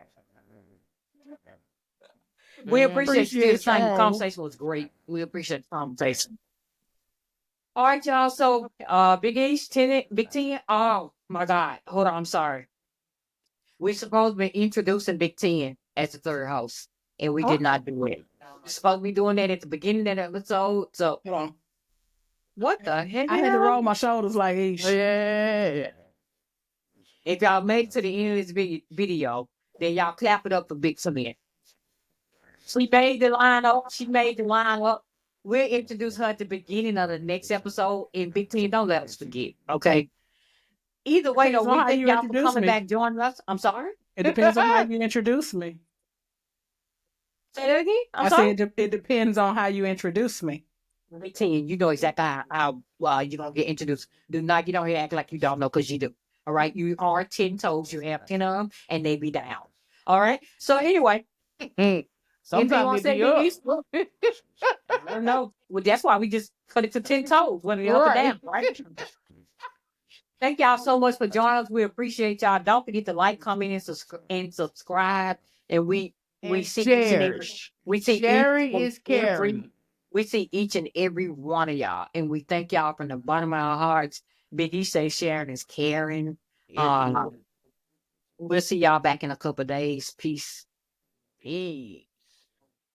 We appreciate you. This time the conversation was great. We appreciate the conversation. All right, y'all. So, Big Esh, Big 10. Oh my God. Hold on. I'm sorry. We're supposed to be introducing Big 10 as the third host, and we did not do it. We're supposed to be doing that at the beginning of the episode. So, hold on. What the heck? I had to roll my shoulders like Esh. Yeah. If y'all made it to the end of this video, then y'all clap it up for Big Samir. She made the line up. She made the line up. We'll introduce her at the beginning of the next episode. And Big 10, don't let us forget, okay? Either way, though, we thank y'all for coming back joining us. I'm sorry? It depends on how you introduce me. Say that again? I said it depends on how you introduce me. Big 10, you know exactly how you're going to get introduced. Do not get on here and act like you don't know, because you do. All right? You are 10 toes. You have 10 of them, and they be down. All right? So anyway. Sometimes they be up. I don't know. Well, that's why we just cut it to 10 toes, whether they're up or down, right? Thank y'all so much for joining us. We appreciate y'all. Don't forget to like, comment, and subscribe. And we And see share. Sharing is caring. we see each and every one of y'all, and we thank y'all from the bottom of our hearts. Big E say sharing is caring. We'll see y'all back in a couple of days. Peace. Hey.